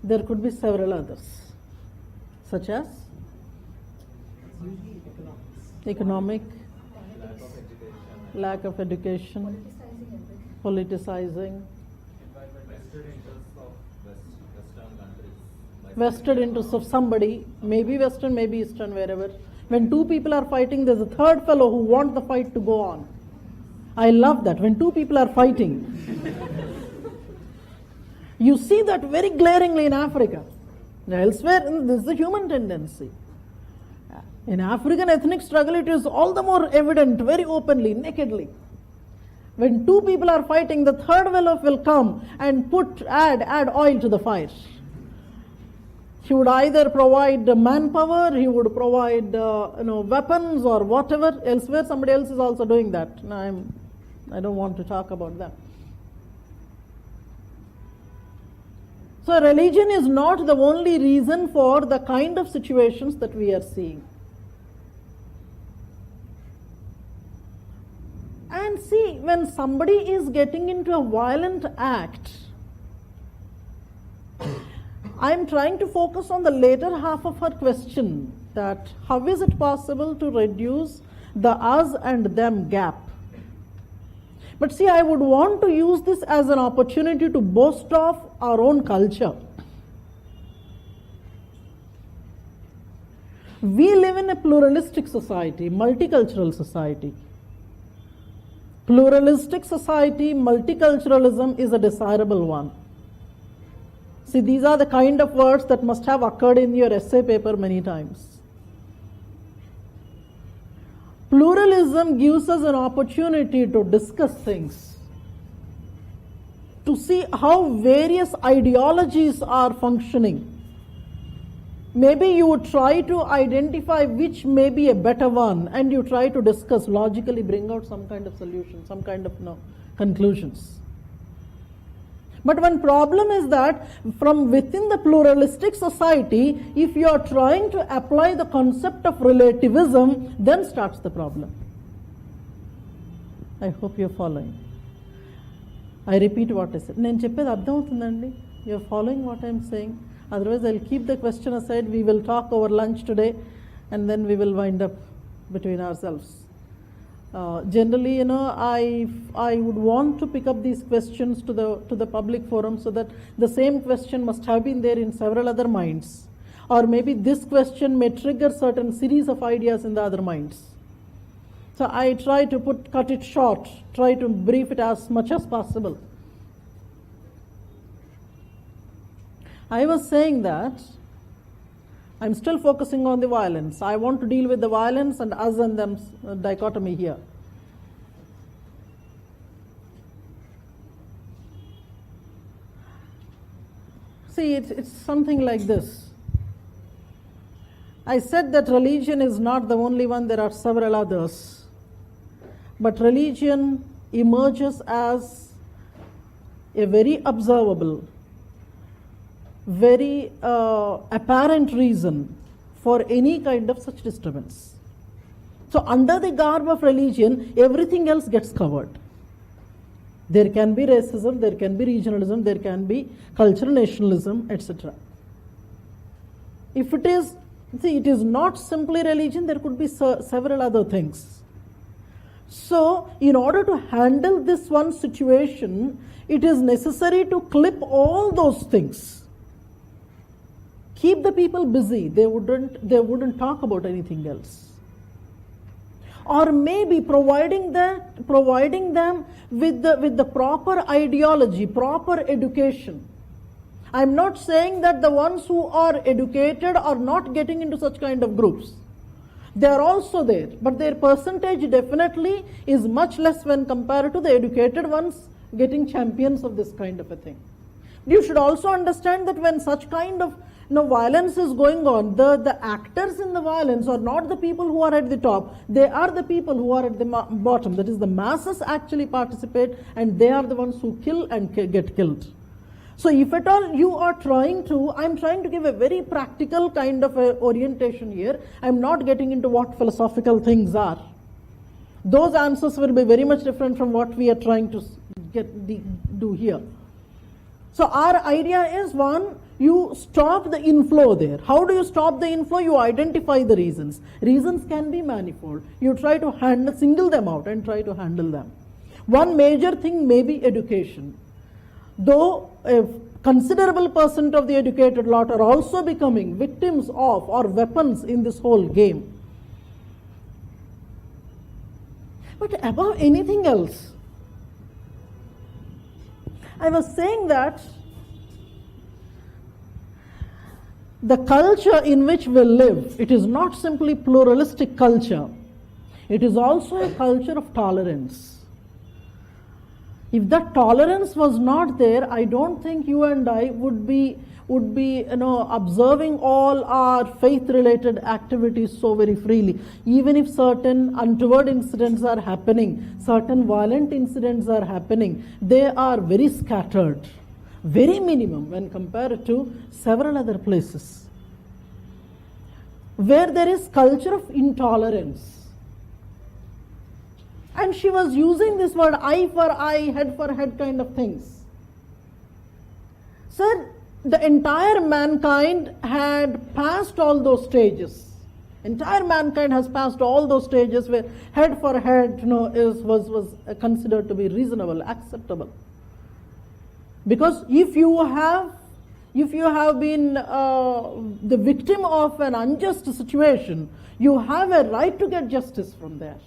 There could be several others, such as economic, lack of education, politicizing, vested interests of somebody, maybe Western, maybe Eastern, wherever. When two people are fighting, there's a third fellow who wants the fight to go on. I love that. When two people are fighting, you see that very glaringly in Africa. Elsewhere, this is the human tendency. In African ethnic struggle, it is all the more evident, very openly, nakedly. When two people are fighting, the third fellow will come and add oil to the fire. He would either provide manpower, he would provide weapons or whatever elsewhere. Somebody else is also doing that. I don't want to talk about that. So religion is not the only reason for the kind of situations that we are seeing. And see, when somebody is getting into a violent act, I'm trying to focus on the later half of her question, that how is it possible to reduce the us and them gap? But see, I would want to use this as an opportunity to boast of our own culture. We live in a pluralistic society, multicultural society. Pluralistic society, multiculturalism is a desirable one. See, these are the kind of words that must have occurred in your essay paper many times. Pluralism gives us an opportunity to discuss things, to see how various ideologies are functioning. Maybe you would try to identify which may be a better one, and you try to discuss, logically bring out some kind of solution, some kind of conclusions. But one problem is that from within the pluralistic society, if you are trying to apply the concept of relativism, then starts the problem. I hope you are following. I repeat what I said. నేను చెప్పేది అర్థమవుతుందండి? You are following what I am saying? Otherwise, I'll keep the question aside. We will talk over lunch today, and then we will wind up between ourselves. Generally, I would want to pick up these questions to the public forum, so that the same question must have been there in several other minds, or maybe this question may trigger certain series of ideas in the other minds. So I try to cut it short, try to brief it as much as possible. I was saying that I'm still focusing on the violence. I want to deal with the violence and us and them dichotomy here. See, it's something like this. I said that religion is not the only one, there are several others. But religion emerges as a very observable, very apparent reason for any kind of such disturbance. So under the garb of religion, everything else gets covered. There can be racism, there can be regionalism, there can be cultural nationalism, etc. If it is, see, it is not simply religion, there could be several other things. So, in order to handle this one situation, it is necessary to clip all those things. Keep the people busy. They wouldn't talk about anything else. Or maybe providing them with the proper ideology, proper education. I'm not saying that the ones who are educated are not getting into such kind of groups. They are also there, but their percentage definitely is much less when compared to the educated ones getting champions of this kind of a thing. You should also understand that when such kind of violence is going on, the actors in the violence are not the people who are at the top. They are the people who are at the bottom. That is, the masses actually participate, and they are the ones who kill and get killed. So if at all you are I'm trying to give a very practical kind of a orientation here. I'm not getting into what philosophical things are. Those answers will be very much different from what we are trying to do here. So our idea is, one, you stop the inflow there. How do you stop the inflow? You identify the reasons. Reasons can be manifold. You try to single them out and try to handle them. One major thing may be education. Though a considerable percent of the educated lot are also becoming victims of or weapons in this whole game. But above anything else, I was saying that the culture in which we live, it is not simply pluralistic culture. It is also a culture of tolerance. If that tolerance was not there, I don't think you and I would would be observing all our faith related activities so very freely. Even if certain untoward incidents are happening, certain violent incidents are happening, they are very scattered, very minimum when compared to several other places where there is culture of intolerance. And she was using this word eye for eye, head for head kind of things. Sir, the entire mankind had passed all those stages. Entire mankind has passed all those stages where head for head was considered to be reasonable, acceptable. Because if you have been the victim of an unjust situation, you have a right to get justice from there.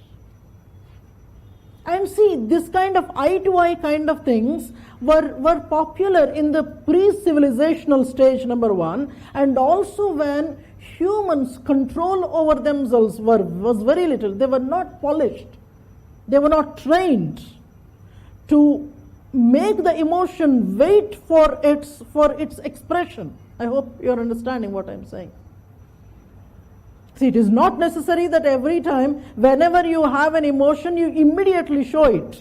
And see, this kind of eye-to-eye kind of things were popular in the pre-civilizational stage, number one, and also when humans' control over themselves was very little. They were not polished. They were not trained to make the emotion wait for its expression. I hope you are understanding what I am saying. See, it is not necessary that every time, whenever you have an emotion, you immediately show it.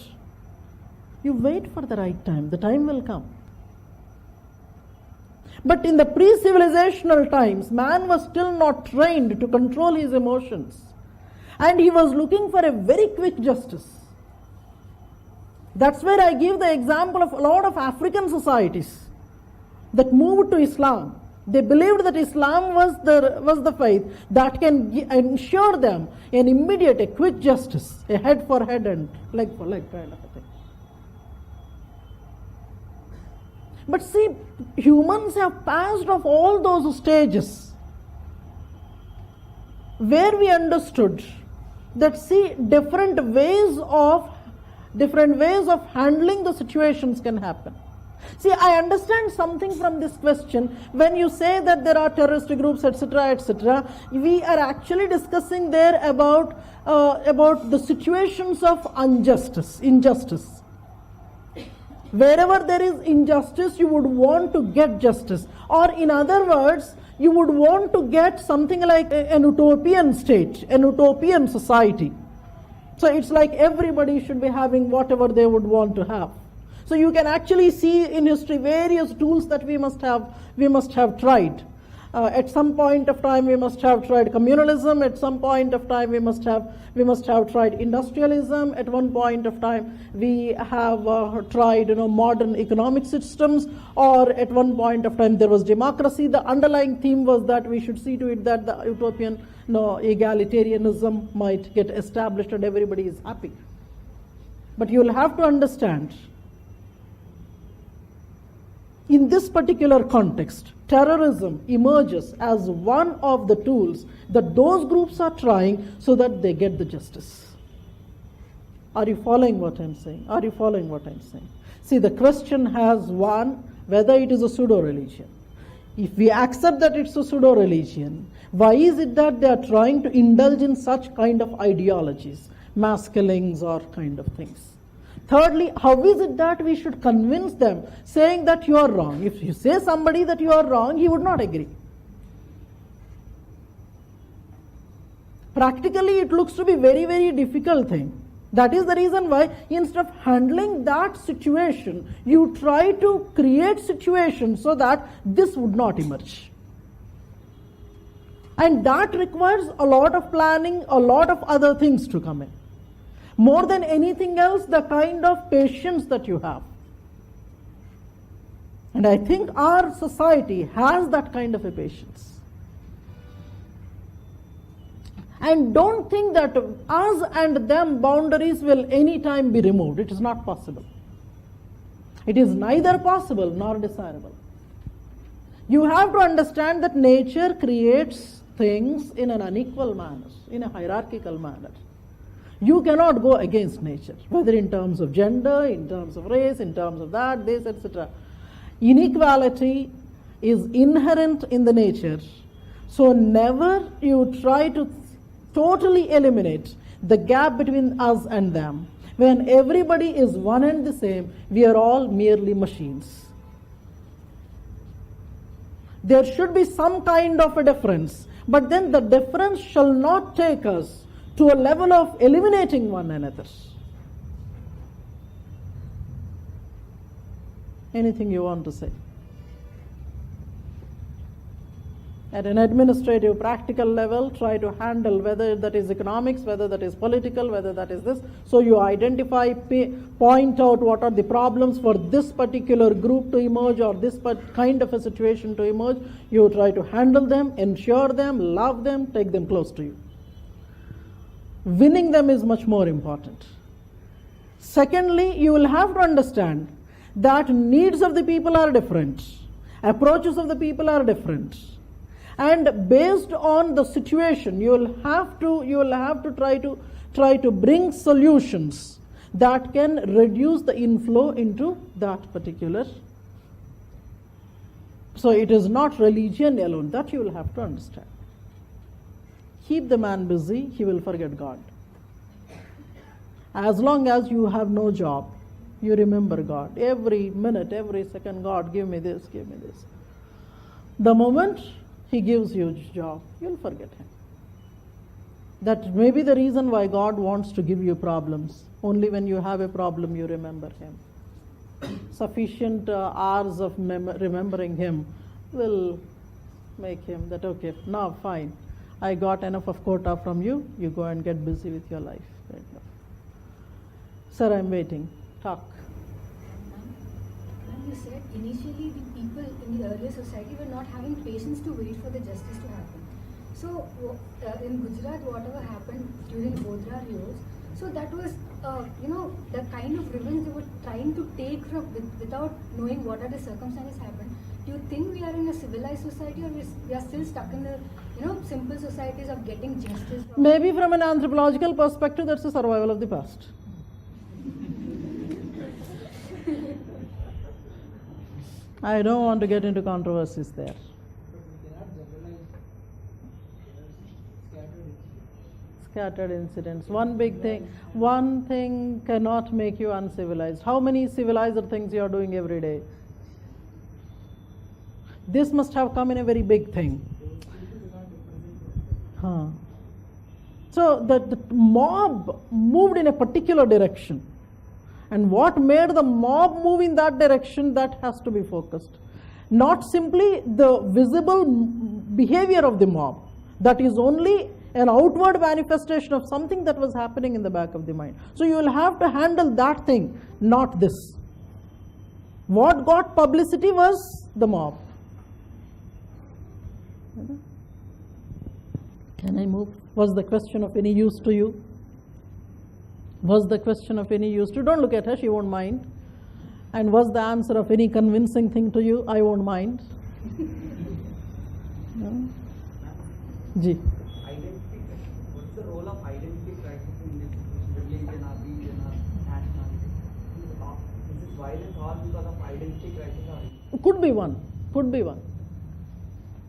You wait for the right time. The time will come. But in the pre-civilizational times, man was still not trained to control his emotions. And he was looking for a very quick justice. That's where I give the example of a lot of African societies that moved to Islam. They believed that Islam was the faith that can ensure them an immediate, a quick justice, a head for head and leg for leg kind of a thing. But see, humans have passed of all those stages where we understood that, see, different ways of handling the situations can happen. See, I understand something from this question. When you say that there are terrorist groups, etc., etc., we are actually discussing there about the situations of injustice. Wherever there is injustice, you would want to get justice. Or in other words, you would want to get something like an utopian state, an utopian society. So it's like everybody should be having whatever they would want to have. So you can actually see in history various tools that we must have tried. At some point of time we must have tried communalism. At some point of time we must have tried industrialism. At one point of time we have tried modern economic systems. Or at one point of time there was democracy. The underlying theme was that we should see to it that the utopian egalitarianism might get established and everybody is happy. But you will have to understand, in this particular context, terrorism emerges as one of the tools that those groups are trying so that they get the justice. Are you following what I'm saying? Are you following what I'm saying? See, the question has one, whether it is a pseudo-religion. If we accept that it's a pseudo-religion, why is it that they are trying to indulge in such kind of ideologies, mass killings or kind of things? Thirdly, how is it that we should convince them saying that you are wrong? If you say somebody that you are wrong, he would not agree. Practically, it looks to be very, very difficult thing. That is the reason why instead of handling that situation, you try to create situations so that this would not emerge. And that requires a lot of planning, a lot of other things to come in. More than anything else, the kind of patience that you have. And I think our society has that kind of a patience. And don't think that us and them boundaries will anytime be removed. It is not possible. It is neither possible nor desirable. You have to understand that nature creates things in an unequal manner, in a hierarchical manner. You cannot go against nature, whether in terms of gender, in terms of race, in terms of that, this, etc. Inequality is inherent in the nature. So never you try to totally eliminate the gap between us and them. When everybody is one and the same, we are all merely machines. There should be some kind of a difference, but then the difference shall not take us to a level of eliminating one another. Anything you want to say? At an administrative, practical level, try to handle whether that is economics, whether that is political, whether that is this. So you identify, point out what are the problems for this particular group to emerge or this kind of a situation to emerge. You try to handle them, ensure them, love them, take them close to you. Winning them is much more important. Secondly, you will have to understand that needs of the people are different, approaches of the people are different, and based on the situation, you will have to try to bring solutions that can reduce the inflow into that particular. So it is not religion alone, that you will have to understand. Keep the man busy, he will forget God. As long as you have no job, you remember God. Every minute, every second, God, give me this, give me this. The moment He gives you a job, you'll forget Him. That may be the reason why God wants to give you problems. Only when you have a problem, you remember Him. Sufficient hours of remembering Him will make Him that, okay, now fine, I got enough of quota from you, you go and get busy with your life. Sir, I'm waiting. Talk. You said initially the people in the earlier society were not having patience to wait for the justice to happen. So in Gujarat, whatever happened during Godra years, so that was, the kind of revenge they were trying to take from without knowing what are the circumstances happened. Do you think we are in a civilized society, or we are still stuck in the simple societies of getting justice? Maybe from an anthropological perspective, that's a survival of the past. I don't want to get into controversies there. Scattered incidents. One thing cannot make you uncivilized. How many civilized things you are doing every day? This must have come in a very big thing. So the mob moved in a particular direction. And what made the mob move in that direction, that has to be focused. Not simply the visible behavior of the mob. That is only an outward manifestation of something that was happening in the back of the mind. So you will have to handle that thing, not this. What got publicity was the mob. Can I move? Was the question of any use to you? Was the question of any use to you? Don't look at her, she won't mind. And was the answer of any convincing thing to you? I won't mind. No? Ji. Identity crisis. What's the role of identity crisis in this religion or region or nationality? Is this violence all because of identity crisis? Could be one. Could be one.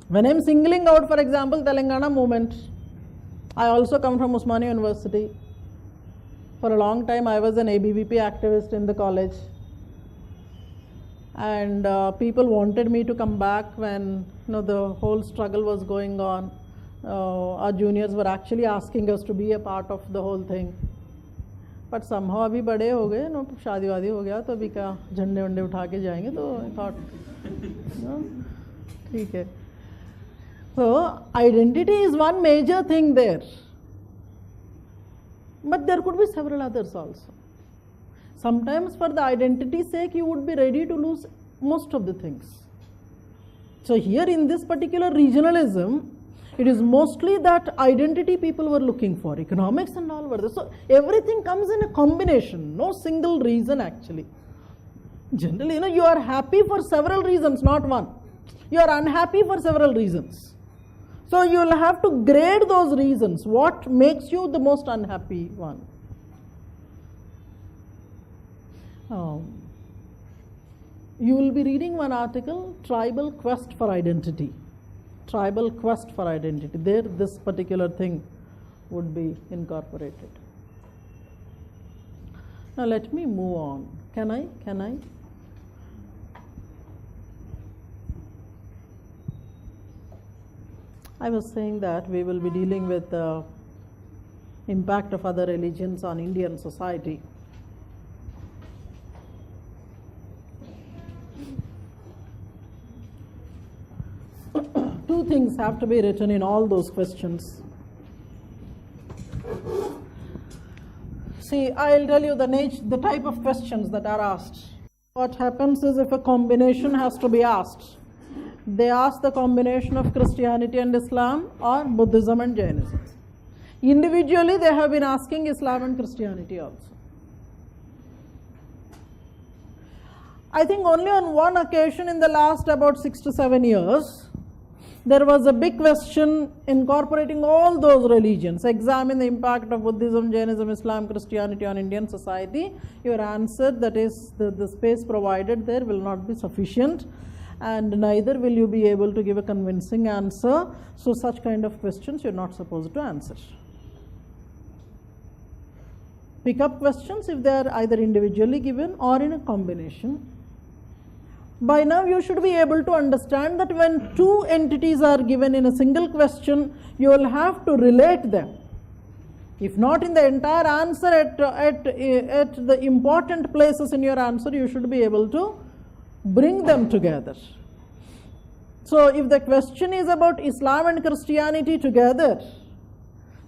When I'm singling out, for example, Telangana movement, I also come from Osmania University. For a long time, I was an ABVP activist in the college. And people wanted me to come back when the whole struggle was going on. Our juniors were actually asking us to be a part of the whole thing. But somehow अभी बड़े हो गए, शादी वादी हो गया, तो अभी क्या झंडे वंडे उठा के जाएंगे, तो I thought, ठीक है. So identity is one major thing there. But there could be several others also. Sometimes for the identity's sake, you would be ready to lose most of the things. So here in this particular regionalism, it is mostly that identity people were looking for. Economics and all were there. So everything comes in a combination, no single reason actually. Generally, you are happy for several reasons, not one. You are unhappy for several reasons. So you will have to grade those reasons. What makes you the most unhappy one? You will be reading one article, Tribal Quest for Identity. Tribal Quest for Identity. There this particular thing would be incorporated. Now let me move on. Can I? I was saying that we will be dealing with the impact of other religions on Indian society. Two things have to be written in all those questions. See, I'll tell you the type of questions that are asked. What happens is, if a combination has to be asked, they ask the combination of Christianity and Islam or Buddhism and Jainism. Individually, they have been asking Islam and Christianity also. I think only on one occasion in the last about 6 to 7 years, there was a big question incorporating all those religions. Examine the impact of Buddhism, Jainism, Islam, Christianity on Indian society. Your answer, that is the space provided there, will not be sufficient, and neither will you be able to give a convincing answer. So such kind of questions you're not supposed to answer. Pick up questions if they are either individually given or in a combination. By now you should be able to understand that when two entities are given in a single question, you will have to relate them. If not in the entire answer, at the important places in your answer, you should be able to bring them together. So if the question is about Islam and Christianity together,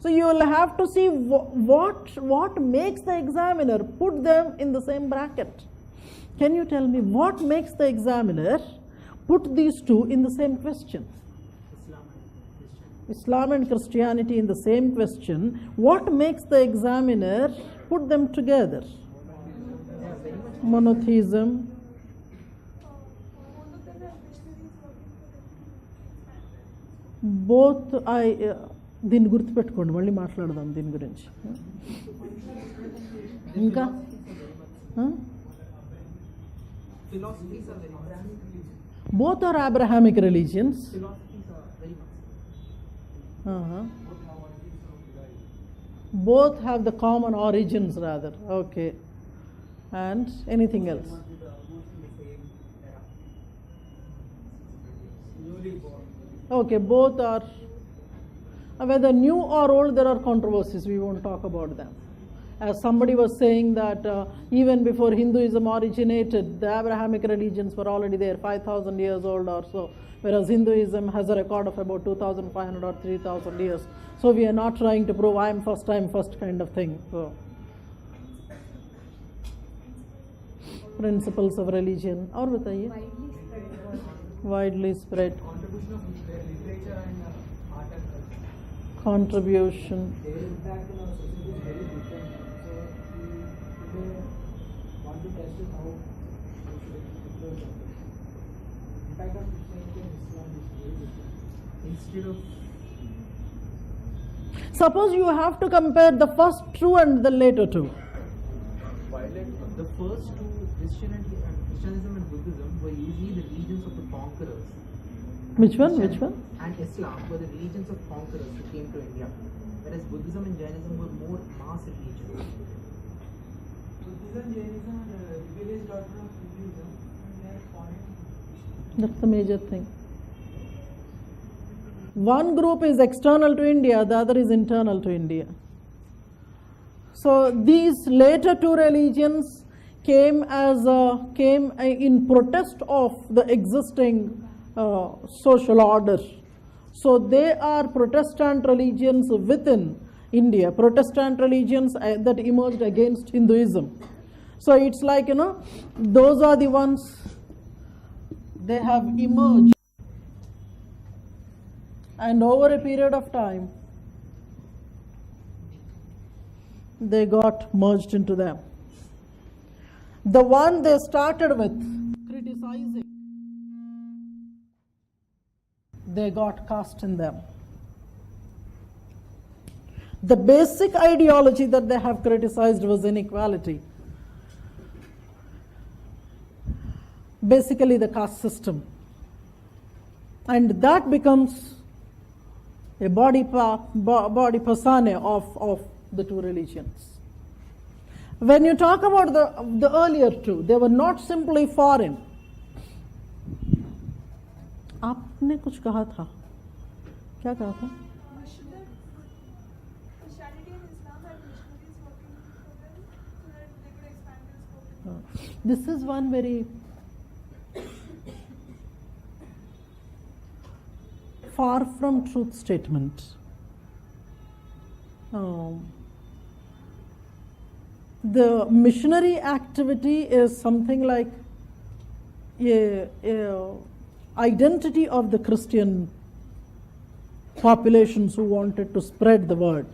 so you will have to see what makes the examiner put them in the same bracket. Can you tell me what makes the examiner put these two in the same question? Islam and Christianity in the same question. What makes the examiner put them together? Monotheism. Both దీన్ని గుర్తుపెట్టుకోండి, మళ్ళీ మాట్లాడదాం దీని గురించి. ఇంకా both are Abrahamic religions. Both have the common origins rather. Okay. And anything else? Okay, both are, whether new or old, there are controversies. We won't talk about them. As somebody was saying that even before Hinduism originated, the Abrahamic religions were already there, 5,000 years old or so, whereas Hinduism has a record of about 2,500 or 3,000 years. So we are not trying to prove I'm first kind of thing. So, principles of religion. और बताइए. Widely spread. Contribution of literature and art and culture. Contribution. Their impact on our society is very different. So we want to test it how we should approach it. Impact of Christianity and Islam is very different. Instead of, suppose you have to compare the first two and the later two. the first two, Christianism and Buddhism, were usually the religions of the conquerors. Which one? Which one? And Islam were the religions of conquerors who came to India, whereas Buddhism and Jainism were more mass religions. Buddhism, Jainism are village daughter of Hinduism, and they are foreign. That's the major thing. One group is external to India, the other is internal to India. So these later two religions came in protest of the existing social order. So they are Protestant religions within India, Protestant religions that emerged against Hinduism. So it's like, those are the ones, they have emerged, and over a period of time they got merged into them. The one they started with criticizing, they got cast in them. The basic ideology that they have criticized was inequality. Basically the caste system. And that becomes a body persona of the two religions. When you talk about the earlier two, they were not simply foreign. आपने कुछ कहा था. क्या कहा था? This is one very far from truth statement. The missionary activity is something like a identity of the Christian populations who wanted to spread the word.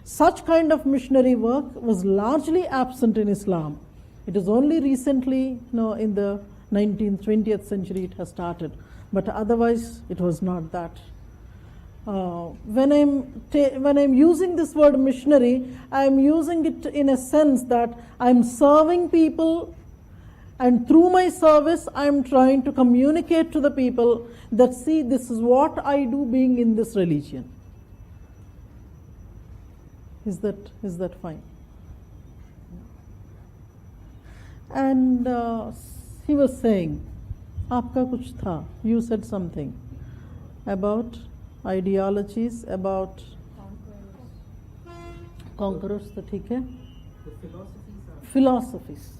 Such kind of missionary work was largely absent in Islam. It is only recently, in the 19th, 20th century it has started, but otherwise it was not that. When I'm using this word missionary, I'm using it in a sense that I'm serving people, and through my service I'm trying to communicate to the people that, see, this is what I do being in this religion. Is that fine? And he was saying, आपका कुछ था, you said something about ideologies, about conquerors, तो ठीक है? Philosophies.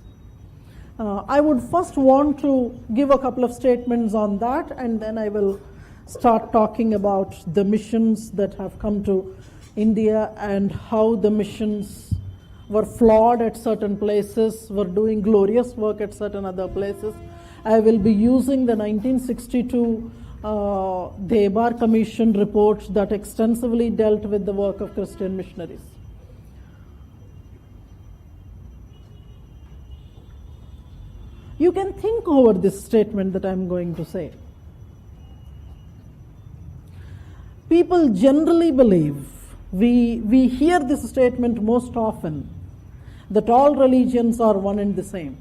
I would first want to give a couple of statements on that, and then I will start talking about the missions that have come to India and how the missions were flawed at certain places, were doing glorious work at certain other places. I will be using the 1962 Debar Commission report that extensively dealt with the work of Christian missionaries. You can think over this statement that I'm going to say. People generally believe, we hear this statement most often, that all religions are one and the same.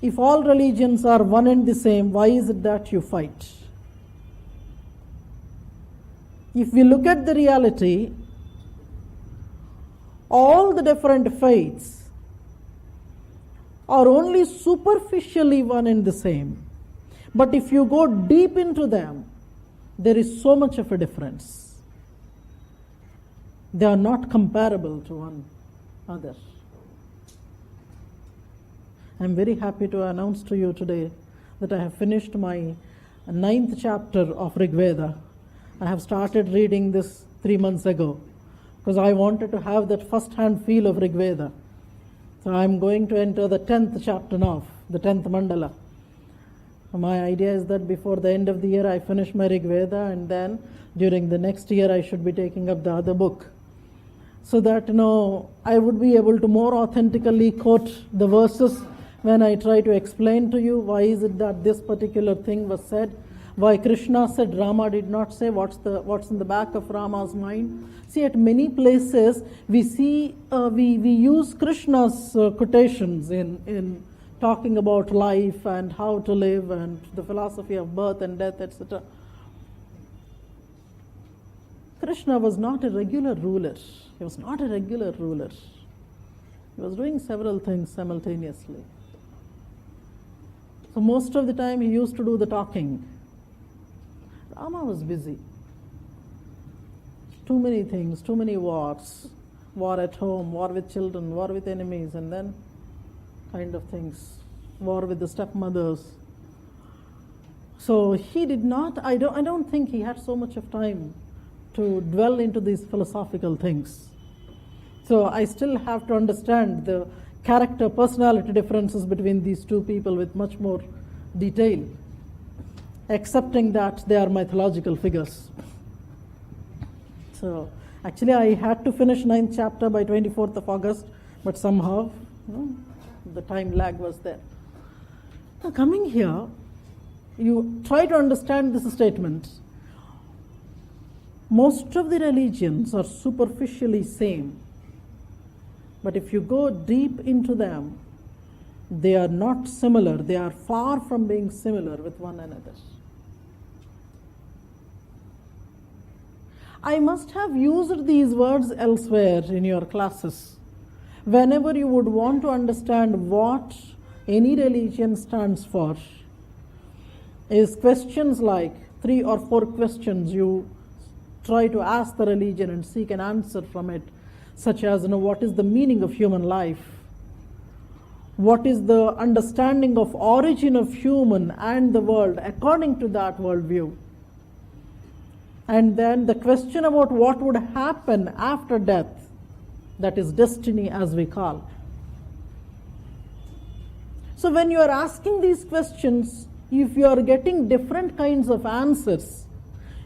If all religions are one and the same, why is it that you fight? If we look at the reality, all the different faiths are only superficially one and the same. But if you go deep into them, there is so much of a difference. They are not comparable to one another. I am very happy to announce to you today that I have finished my 9th chapter of Rig Veda. I have started reading this 3 months ago because I wanted to have that first-hand feel of Rig Veda. So I am going to enter the 10th chapter now, the 10th mandala. My idea is that before the end of the year I finish my Rig Veda, and then during the next year I should be taking up the other book, so that I would be able to more authentically quote the verses when I try to explain to you why is it that this particular thing was said, why Krishna said, Rama did not say, what's in the back of Rama's mind. See, at many places we see we use Krishna's quotations in talking about life and how to live and the philosophy of birth and death, etc. Krishna was not a regular ruler. He was not a regular ruler. He was doing several things simultaneously. So most of the time he used to do the talking. Rama was busy. Too many things, too many wars. War at home, war with children, war with enemies, and then kind of things. War with the stepmothers. So he did not, I don't think he had so much of time to dwell into these philosophical things. So I still have to understand the character, personality differences between these two people with much more detail, accepting that they are mythological figures. So actually I had to finish 9th chapter by 24th of August, but somehow the time lag was there. Now coming here, you try to understand this statement. Most of the religions are superficially same, but if you go deep into them, they are not similar. They are far from being similar with one another. I must have used these words elsewhere in your classes. Whenever you would want to understand what any religion stands for, is questions like 3 or 4 questions you try to ask the religion and seek an answer from it, such as, what is the meaning of human life? What is the understanding of origin of human and the world according to that worldview? And then the question about what would happen after death, that is destiny as we call. So when you are asking these questions, if you are getting different kinds of answers,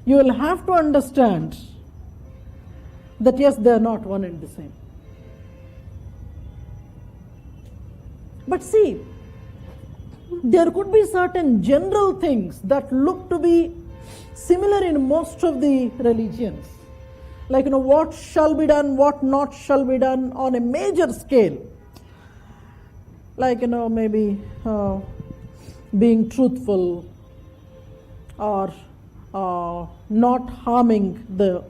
you will have to understand that yes, they are not one and the same. But see, there could be certain general things that look to be similar in most of the religions. Like, what shall be done, what not shall be done on a major scale. Like, maybe being truthful or not harming the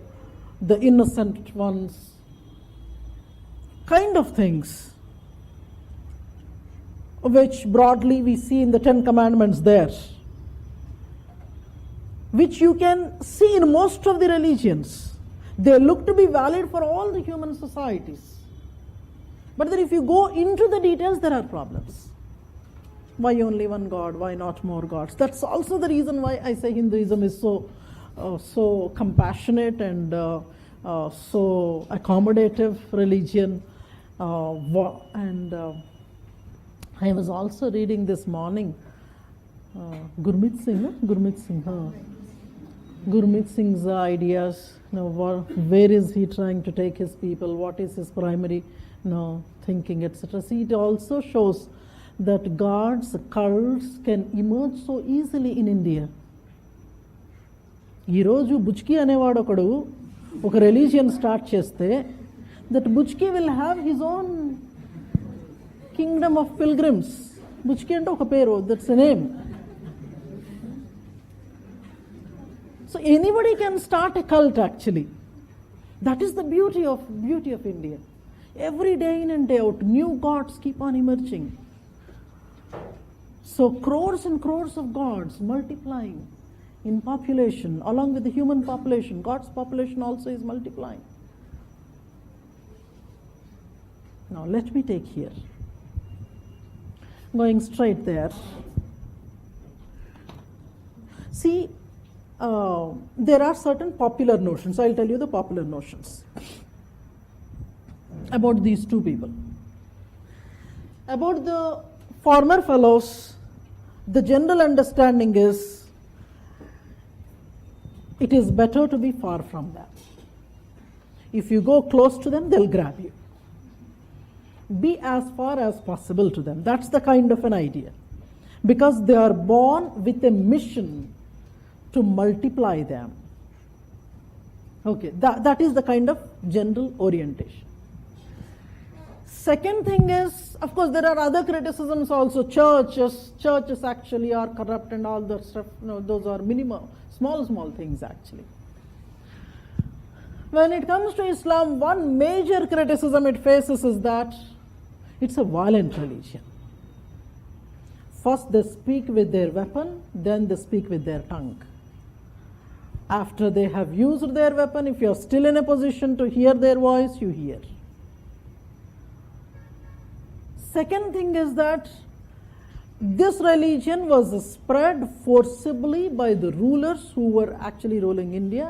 innocent ones. Kind of things which broadly we see in the 10 Commandments there, which you can see in most of the religions. They look to be valid for all the human societies. But then if you go into the details, there are problems. Why only one God? Why not more gods? That's also the reason why I say Hinduism is so compassionate and so accommodative religion. I was also reading this morning Gurmeet Singh's ideas. Where is he trying to take his people? What is his primary thinking, etc. See, it also shows that God's cults can emerge so easily in India. ఈ రోజు బుచ్కి అనేవాడు ఒకడు ఒక religion start చేస్తే that Buchki will have his own kingdom of pilgrims. Buchki అంటే ఒక పేరు, that's a name. So anybody can start a cult actually. That is the beauty of India. Every day in and day out, new gods keep on emerging. So crores and crores of gods multiplying in population along with the human population. God's population also is multiplying. Now let me take here. Going straight there. See, there are certain popular notions. I'll tell you the popular notions about these two people. About the former fellows, the general understanding is it is better to be far from them. If you go close to them, they'll grab you. Be as far as possible to them. That's the kind of an idea. Because they are born with a mission to multiply them. Okay, that is the kind of general orientation. Second thing is, of course, there are other criticisms also. Churches actually are corrupt and all that stuff. Those are minimal, small things actually. When it comes to Islam, one major criticism it faces is that it's a violent religion. First they speak with their weapon, then they speak with their tongue. After they have used their weapon, if you are still in a position to hear their voice, you hear. Second thing is that this religion was spread forcibly by the rulers who were actually ruling India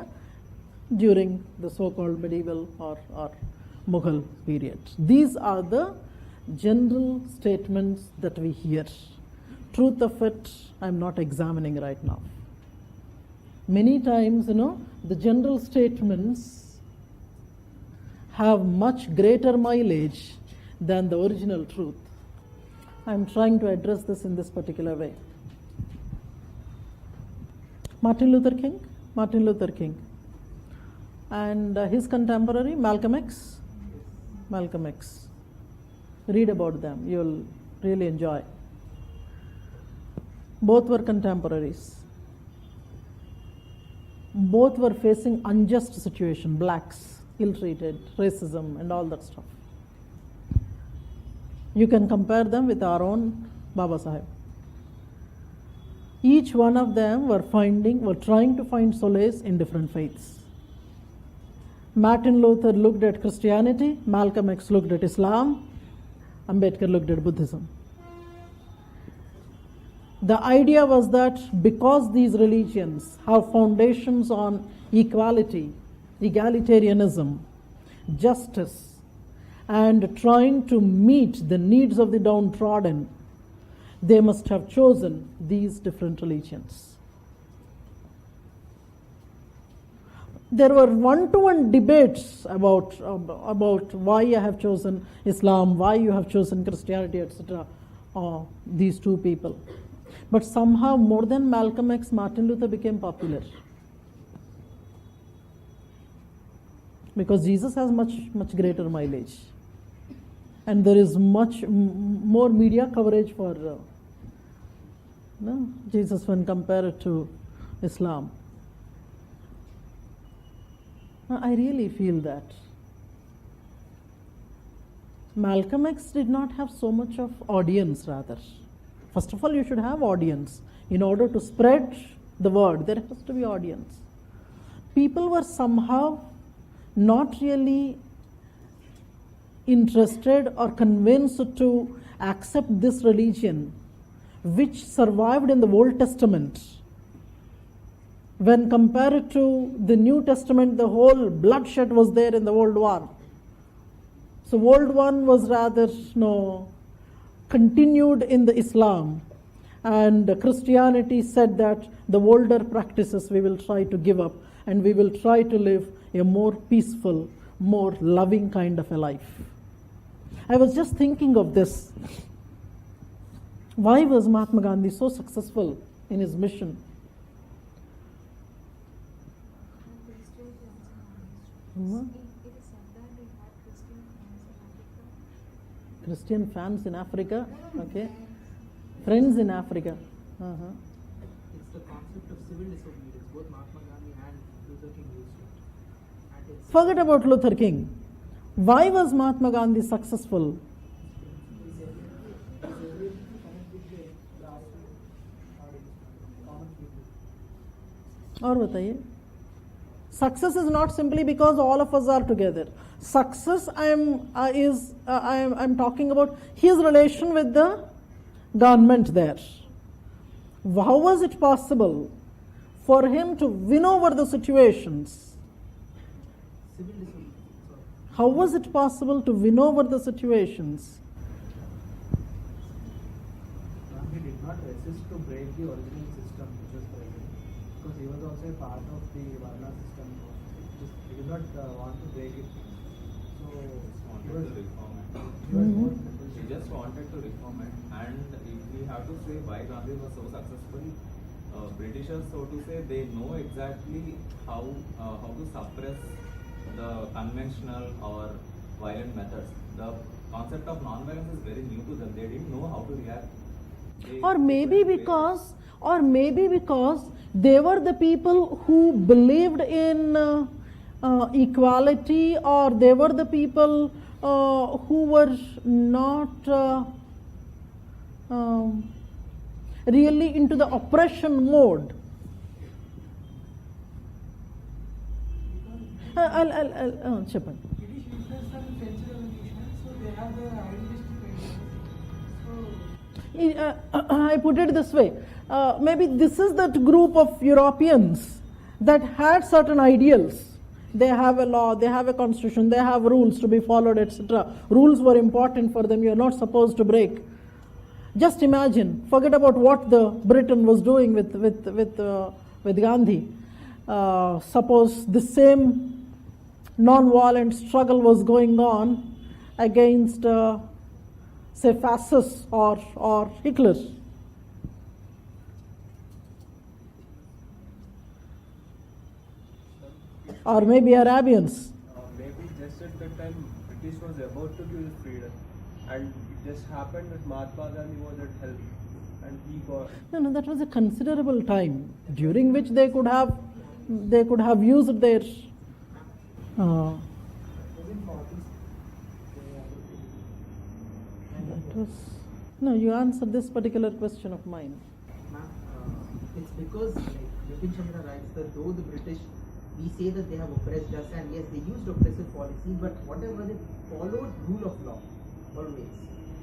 during the so-called medieval or Mughal period. These are the general statements that we hear. Truth of it, I'm not examining right now. Many times, the general statements have much greater mileage than the original truth. I'm trying to address this in this particular way. Martin Luther King and his contemporary Malcolm X. Read about them, you'll really enjoy. Both were contemporaries. Both were facing unjust situation, blacks, ill-treated, racism and all that stuff. You can compare them with our own Baba Sahib. each one of them were trying to find solace in different faiths. Martin Luther looked at Christianity, Malcolm X looked at Islam, Ambedkar looked at Buddhism. The idea was that because these religions have foundations on equality, egalitarianism, justice, and trying to meet the needs of the downtrodden, they must have chosen these different religions. There were one-to-one debates about why I have chosen Islam, why you have chosen Christianity, etc. These two people. But somehow more than Malcolm X, Martin Luther became popular. Because Jesus has much greater mileage. And there is much more media coverage for Jesus when compared to Islam. I really feel that Malcolm X did not have so much of audience rather. First of all, you should have audience. In order to spread the word, there has to be audience. People were somehow not really interested or convinced to accept this religion, which survived in the Old Testament. When compared to the New Testament, the whole bloodshed was there in the World War. So World War was rather continued in the Islam, and Christianity said that the older practices we will try to give up, and we will try to live a more peaceful, more loving kind of a life. I was just thinking of this. Why was Mahatma Gandhi so successful in his mission? Christian fans in Africa, okay. Friends in Africa. It's the concept of civil disobedience. Both Mahatma Gandhi and Luther King used it. Forget about Luther King. Why was Mahatma Gandhi successful? और बताइए. Success is not simply because all of us are together. Success I'm talking about his relation with the government there. How was it possible for him to win over the situations? How was it possible to win over the situations? Gandhi did not resist to break the original system which was present, because he was also a part of the Varna system. He did not want to break it. So he just wanted to reform it. And if we have to say why Gandhi was so successful, Britishers, so to say, they know exactly how to suppress the conventional or violent methods. The concept of non-violence is very new to them. They didn't know how to react. Or maybe because they were the people who believed in equality, or they were the people who were not really into the oppression mode. Chappan. I put it this way. Maybe this is that group of Europeans that had certain ideals. They have a law, they have a constitution, they have rules to be followed, etc. Rules were important for them. You are not supposed to break. Just imagine. Forget about what the Britain was doing with Gandhi. Suppose the same non-violent struggle was going on against, say, fascists or Hitler. Or maybe Arabians. Maybe just at the time British was about to give freedom, and it just happened that Mahatma Gandhi was at help, and he got. No, that was a considerable time during which they could have used their. You answer this particular question of mine. because like Vipin Chandra writes that though the British, we say that they have oppressed us, and yes, they used oppressive policy, but whatever, they followed rule of law always.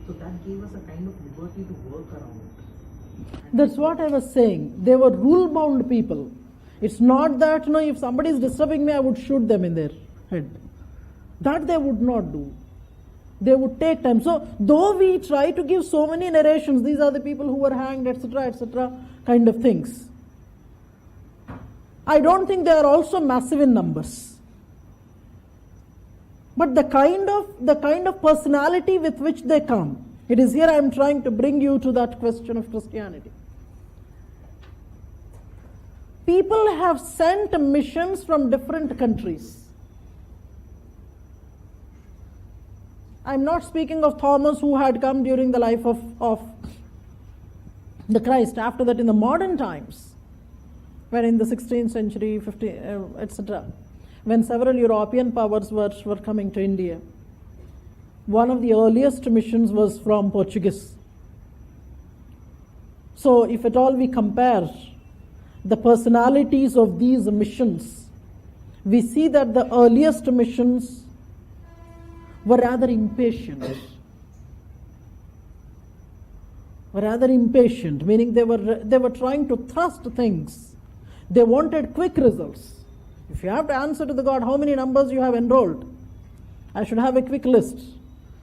So that gave us a kind of liberty to work around it. That's what I was saying. They were rule-bound people. It's not that, if somebody is disturbing me, I would shoot them in their head. That they would not do. They would take time. So, though we try to give so many narrations, these are the people who were hanged, etc., kind of things, I don't think they are also massive in numbers. But the kind of personality with which they come, it is here I am trying to bring you to that question of Christianity. People have sent missions from different countries. I am not speaking of Thomas, who had come during the life of the Christ. After that, in the modern times, when in the 16th century, etc., when several European powers were coming to India, one of the earliest missions was from Portuguese. So if at all we compare the personalities of these missions, we see that the earliest missions were rather impatient. Meaning they were trying to thrust things. They wanted quick results. If you have to answer to the God how many numbers you have enrolled, I should have a quick list.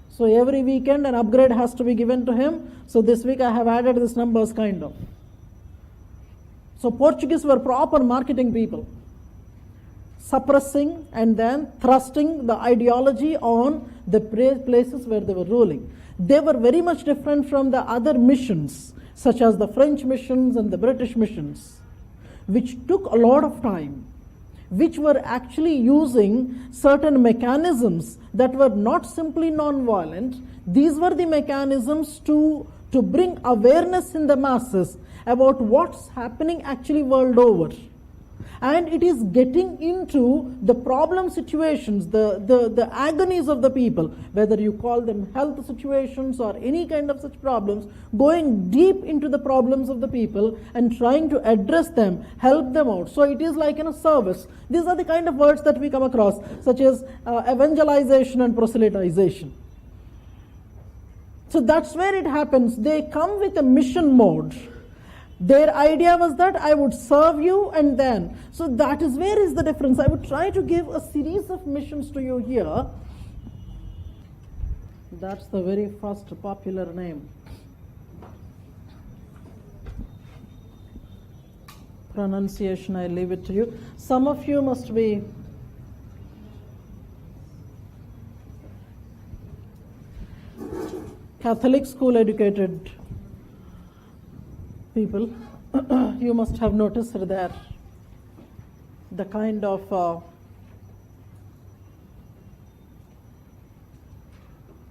So every weekend an upgrade has to be given to him. So this week I have added this numbers, kind of. So Portuguese were proper marketing people, suppressing and then thrusting the ideology on the places where they were ruling. They were very much different from the other missions, such as the French missions and the British missions, which took a lot of time, which were actually using certain mechanisms that were not simply non-violent. These were the mechanisms to bring awareness in the masses about what's happening actually world over. And it is getting into the problem situations, the agonies of the people, whether you call them health situations or any kind of such problems, going deep into the problems of the people and trying to address them, help them out. So it is like in a service. These are the kind of words that we come across, such as evangelization and proselytization. So that's where it happens. They come with a mission mode. Their idea was that I would serve you and then. So that is where is the difference. I would try to give a series of missions to you here. That's the very first popular name. Pronunciation, I leave it to you. Some of you must be Catholic school educated people. You must have noticed there the kind of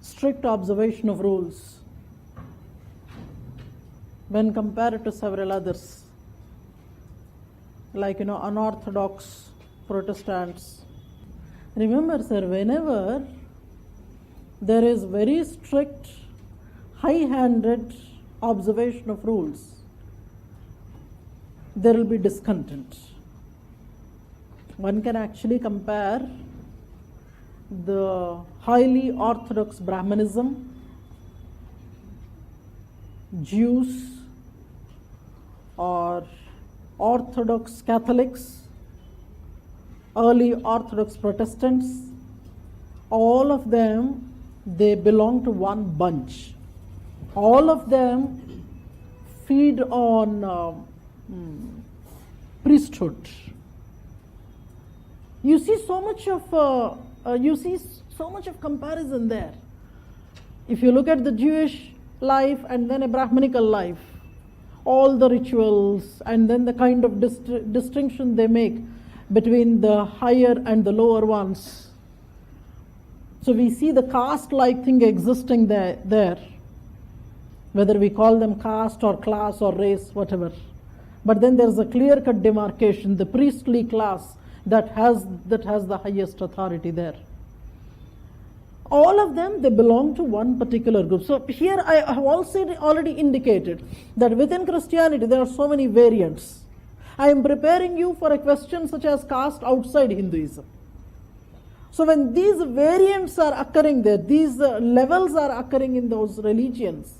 strict observation of rules when compared to several others, like unorthodox Protestants. Remember, sir, whenever there is very strict, high-handed observation of rules, there will be discontent. One can actually compare the highly orthodox Brahmanism, Jews, or Orthodox Catholics, early Orthodox Protestants. All of them, they belong to one bunch. All of them feed on priesthood. You see so much of comparison there. If you look at the Jewish life and then a Brahmanical life, all the rituals and then the kind of distinction they make between the higher and the lower ones. So we see the caste-like thing existing there, whether we call them caste or class or race, whatever. But then there's a clear-cut demarcation, the priestly class that has the highest authority there. All of them, they belong to one particular group. So here I have also already indicated that within Christianity there are so many variants. I am preparing you for a question such as caste outside Hinduism. So when these variants are occurring there, these levels are occurring in those religions,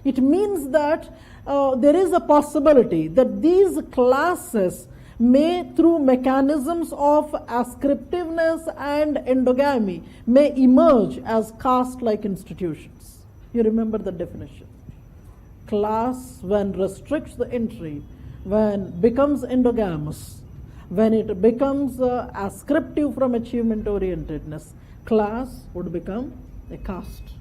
it means that there is a possibility that these classes may, through mechanisms of ascriptiveness and endogamy, may emerge as caste-like institutions. You remember the definition. Class, when restricts the entry, when becomes endogamous, when it becomes ascriptive from achievement orientedness, class would become a caste.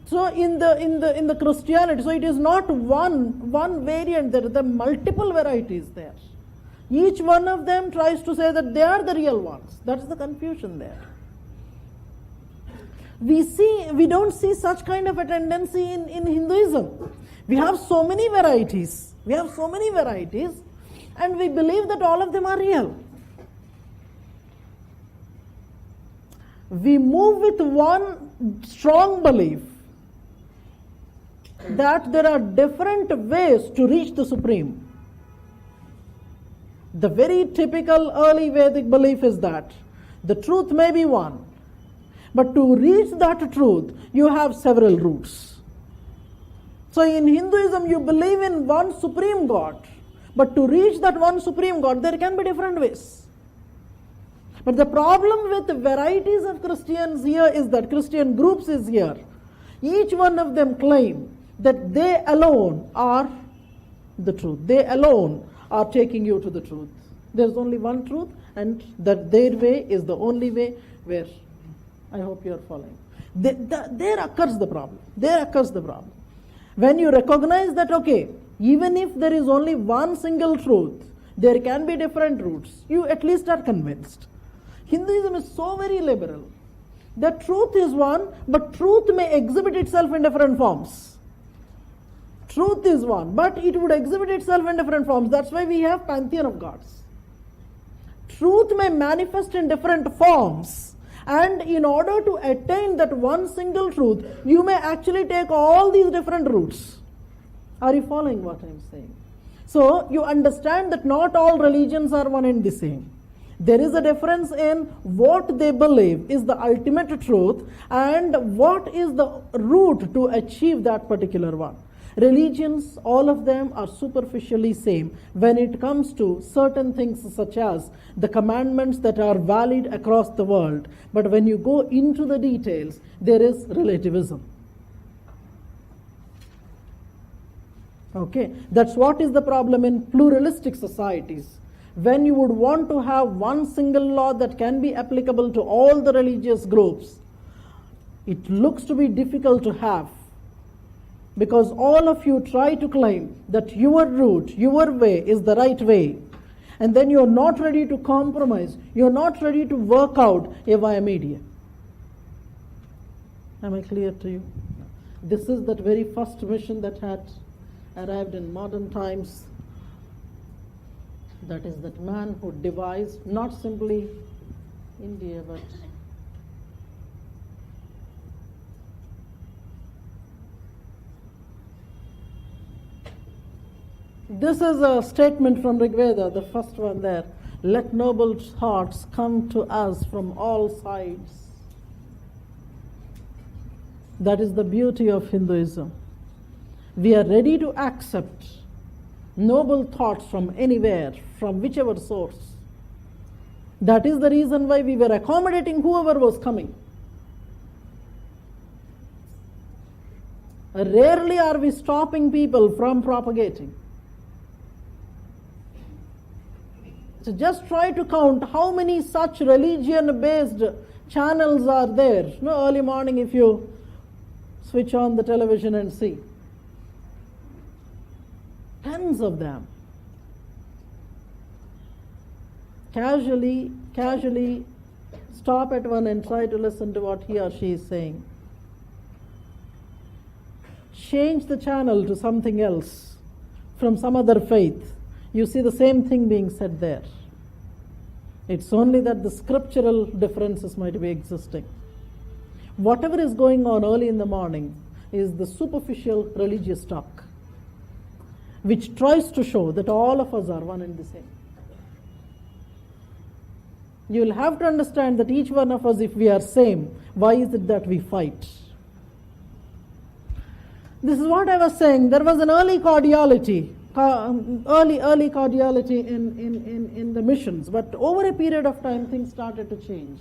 So in the Christianity, so it is not one variant, there are multiple varieties there. Each one of them tries to say that they are the real ones. That's the confusion there. We don't see such kind of a tendency in Hinduism. We have so many varieties. And we believe that all of them are real. We move with one strong belief that there are different ways to reach the Supreme. The very typical early Vedic belief is that the truth may be one, but to reach that truth, you have several routes. So in Hinduism, you believe in one Supreme God, but to reach that one Supreme God, there can be different ways. But the problem with the varieties of Christians here is that Christian groups is here. Each one of them claim that they alone are the truth. They alone are taking you to the truth. There's only one truth, and that their way is the only way where I hope you are following. There occurs the problem. When you recognize that, okay, even if there is only one single truth, there can be different routes, you at least are convinced. Hinduism is so very liberal. The truth is one, but truth may exhibit itself in different forms. Truth is one, but it would exhibit itself in different forms. That's why we have pantheon of gods. Truth may manifest in different forms, and in order to attain that one single truth, you may actually take all these different routes. Are you following what I'm saying? So you understand that not all religions are one and the same. There is a difference in what they believe is the ultimate truth and what is the route to achieve that particular one. Religions, all of them are superficially same when it comes to certain things such as the commandments that are valid across the world. But when you go into the details, there is relativism. Okay, that's what is the problem in pluralistic societies. When you would want to have one single law that can be applicable to all the religious groups, it looks to be difficult to have, because all of you try to claim that your route, your way is the right way, and then you're not ready to compromise, you're not ready to work out a via media. Am I clear to you? This is that very first mission that had arrived in modern times. That is that man who devised not simply India, but this is a statement from Rig Veda, the first one there. Let noble thoughts come to us from all sides. That is the beauty of Hinduism. We are ready to accept noble thoughts from anywhere, from whichever source. That is the reason why we were accommodating whoever was coming. Rarely are we stopping people from propagating. So just try to count how many such religion-based channels are there. Early morning if you switch on the television and see. Tens of them. Casually stop at one and try to listen to what he or she is saying. Change the channel to something else from some other faith. You see the same thing being said there. It's only that the scriptural differences might be existing. Whatever is going on early in the morning is the superficial religious talk. which tries to show that all of us are one and the same. You will have to understand that each one of us, if we are same, why is it that we fight? This is what I was saying. There was an early cordiality, early cordiality in the missions, but over a period of time, things started to change.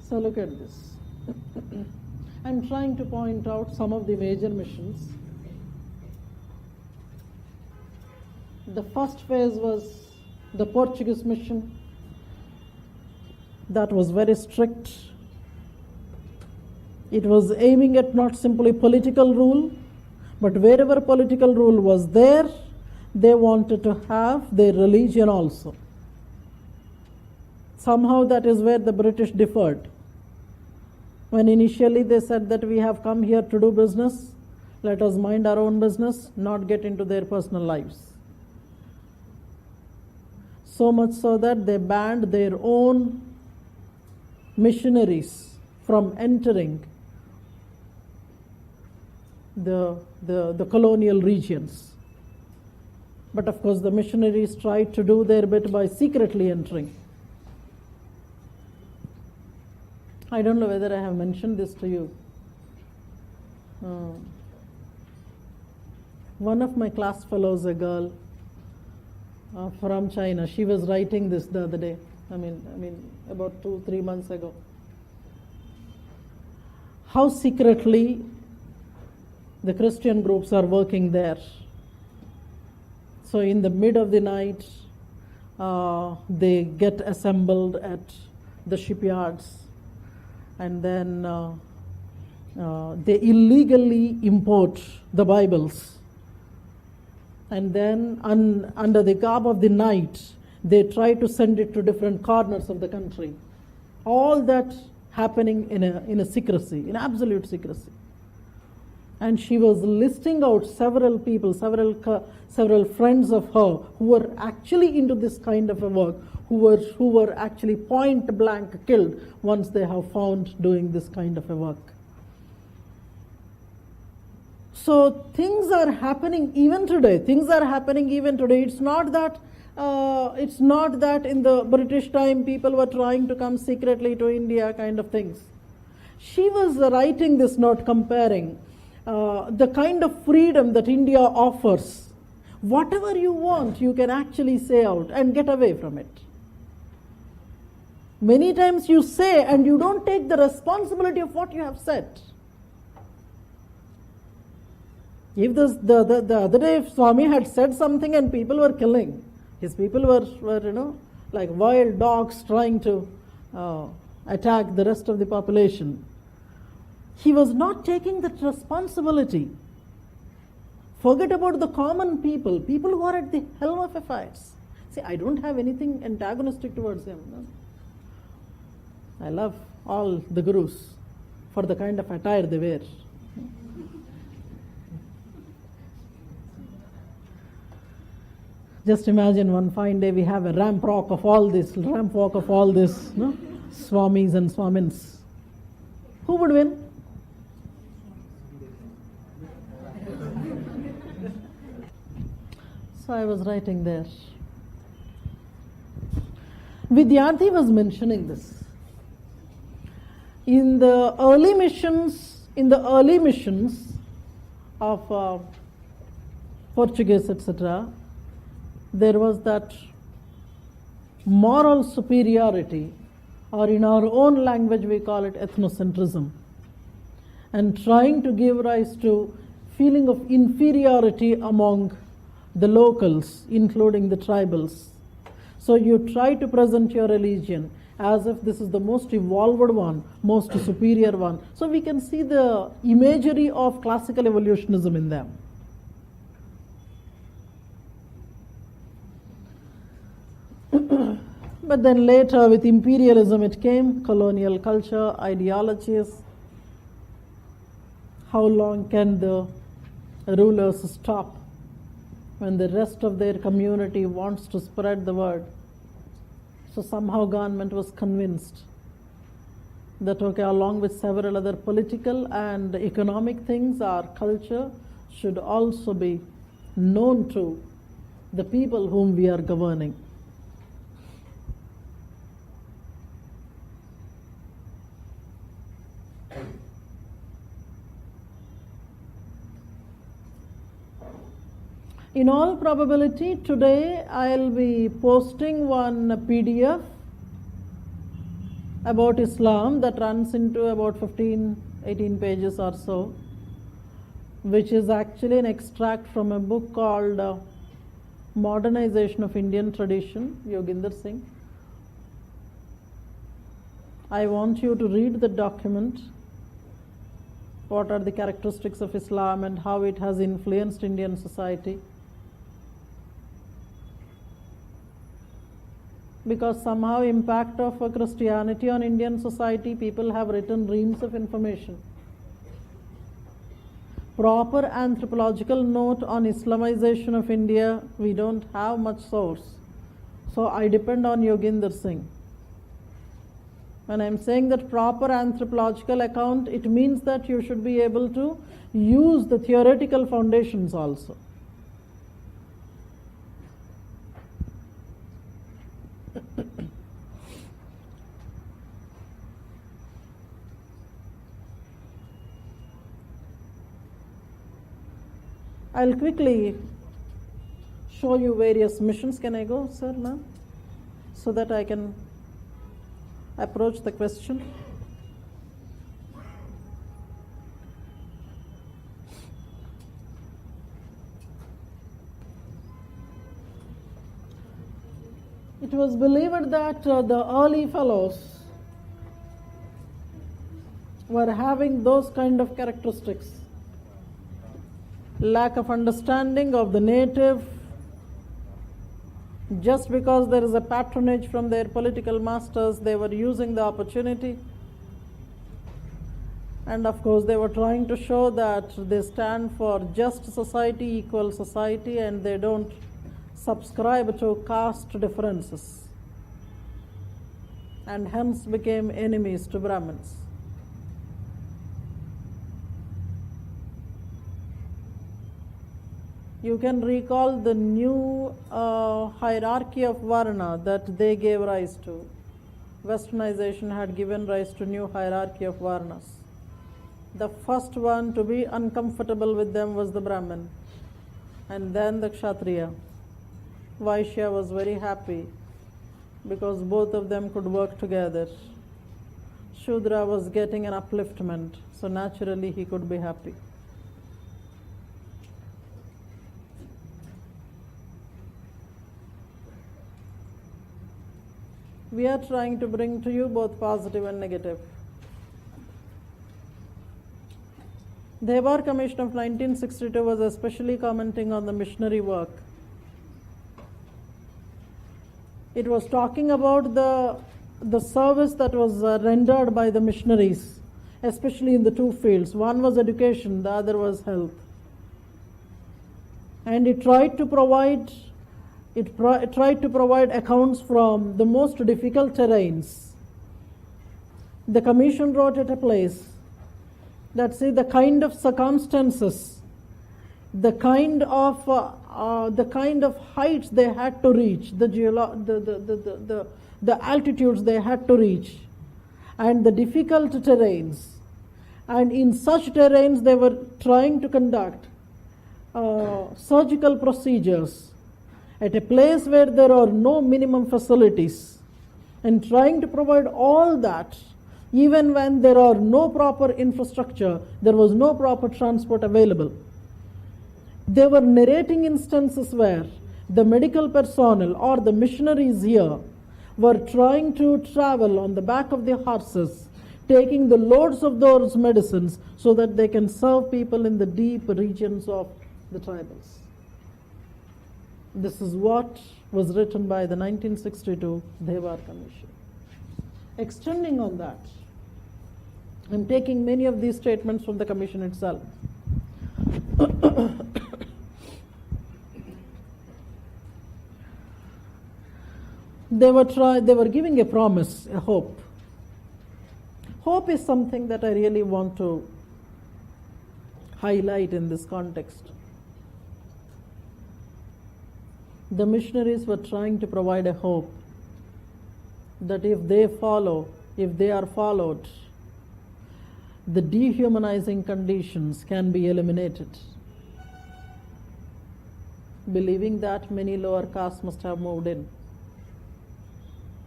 So look at this. I'm trying to point out some of the major missions. The first phase was the Portuguese mission. That was very strict. It was aiming at not simply political rule, but wherever political rule was there, they wanted to have their religion also. Somehow that is where the British differed. When initially they said that we have come here to do business, let us mind our own business, not get into their personal lives. So much so that they banned their own missionaries from entering the colonial regions. But of course the missionaries tried to do their bit by secretly entering. I don't know whether I have mentioned this to you. One of my class fellows, a girl from China, she was writing this the other day. I mean, about 2-3 months ago. How secretly the Christian groups are working there. So in the mid of the night, they get assembled at the shipyards, and then they illegally import the Bibles. And then under the garb of the night, they try to send it to different corners of the country. All that happening in a secrecy, in absolute secrecy. And she was listing out several people, several friends of her who were actually into this kind of a work, who were actually point blank killed once they have found doing this kind of a work. So things are happening even today. It's not that in the British time people were trying to come secretly to India kind of things. She was writing this note comparing the kind of freedom that India offers. Whatever you want, you can actually say out and get away from it. Many times you say and you don't take the responsibility of what you have said. If the other day if Swami had said something and people were killing, his people were like wild dogs trying to attack the rest of the population. He was not taking that responsibility. Forget about the common people who are at the helm of affairs. See, I don't have anything antagonistic towards him. No? I love all the gurus for the kind of attire they wear. Just imagine one fine day we have a ramp walk of all this, no? Swamis and Swamins. Who would win? So I was writing there. Vidyarthi was mentioning this. In the early missions of Portuguese, etc., there was that moral superiority, or in our own language we call it ethnocentrism, and trying to give rise to feeling of inferiority among the locals, including the tribals. So you try to present your religion as if this is the most evolved one, most superior one. So we can see the imagery of classical evolutionism in them. But then later with imperialism it came, colonial culture, ideologies. How long can the rulers stop when the rest of their community wants to spread the word? So somehow government was convinced that, okay, along with several other political and economic things, our culture should also be known to the people whom we are governing. In all probability, today I'll be posting one PDF about Islam that runs into about 18 pages or so, which is actually an extract from a book called Modernization of Indian Tradition, Yoginder Singh. I want you to read the document. What are the characteristics of Islam and how it has influenced Indian society? Because somehow impact of Christianity on Indian society, people have written reams of information. Proper anthropological note on Islamization of India, we don't have much source. So I depend on Yoginder Singh. When I'm saying that proper anthropological account, it means that you should be able to use the theoretical foundations also. I'll quickly show you various missions. Can I go, sir, ma'am? So that I can approach the question. It was believed that the early fellows were having those kind of characteristics. Lack of understanding of the native, just because there is a patronage from their political masters, they were using the opportunity. And of course, they were trying to show that they stand for just society, equal society, and they don't subscribe to caste differences, and hence became enemies to Brahmins. You can recall the new hierarchy of Varna that they gave rise to. Westernization had given rise to new hierarchy of Varnas. The first one to be uncomfortable with them was the Brahmin, and then the Kshatriya. Vaishya was very happy because both of them could work together. Shudra was getting an upliftment, so naturally he could be happy. We are trying to bring to you both positive and negative. The Devar Commission of 1962 was especially commenting on the missionary work. It was talking about the service that was rendered by the missionaries, especially in the two fields. One was education, the other was health. And it tried to provide accounts from the most difficult terrains. The commission wrote at a place that, see, the kind of circumstances, the kind of heights they had to reach, the altitudes they had to reach, and the difficult terrains. And in such terrains, they were trying to conduct surgical procedures at a place where there are no minimum facilities, and trying to provide all that, even when there are no proper infrastructure, there was no proper transport available. They were narrating instances where the medical personnel or the missionaries here were trying to travel on the back of their horses, taking the loads of those medicines so that they can serve people in the deep regions of the tribals. This is what was written by the 1962 Devar Commission. Extending on that, I'm taking many of these statements from the commission itself. They were giving a promise, a hope Hope is something that I really want to highlight in this context. The missionaries were trying to provide a hope that if they are followed, the dehumanizing conditions can be eliminated. Believing that, many lower castes must have moved in.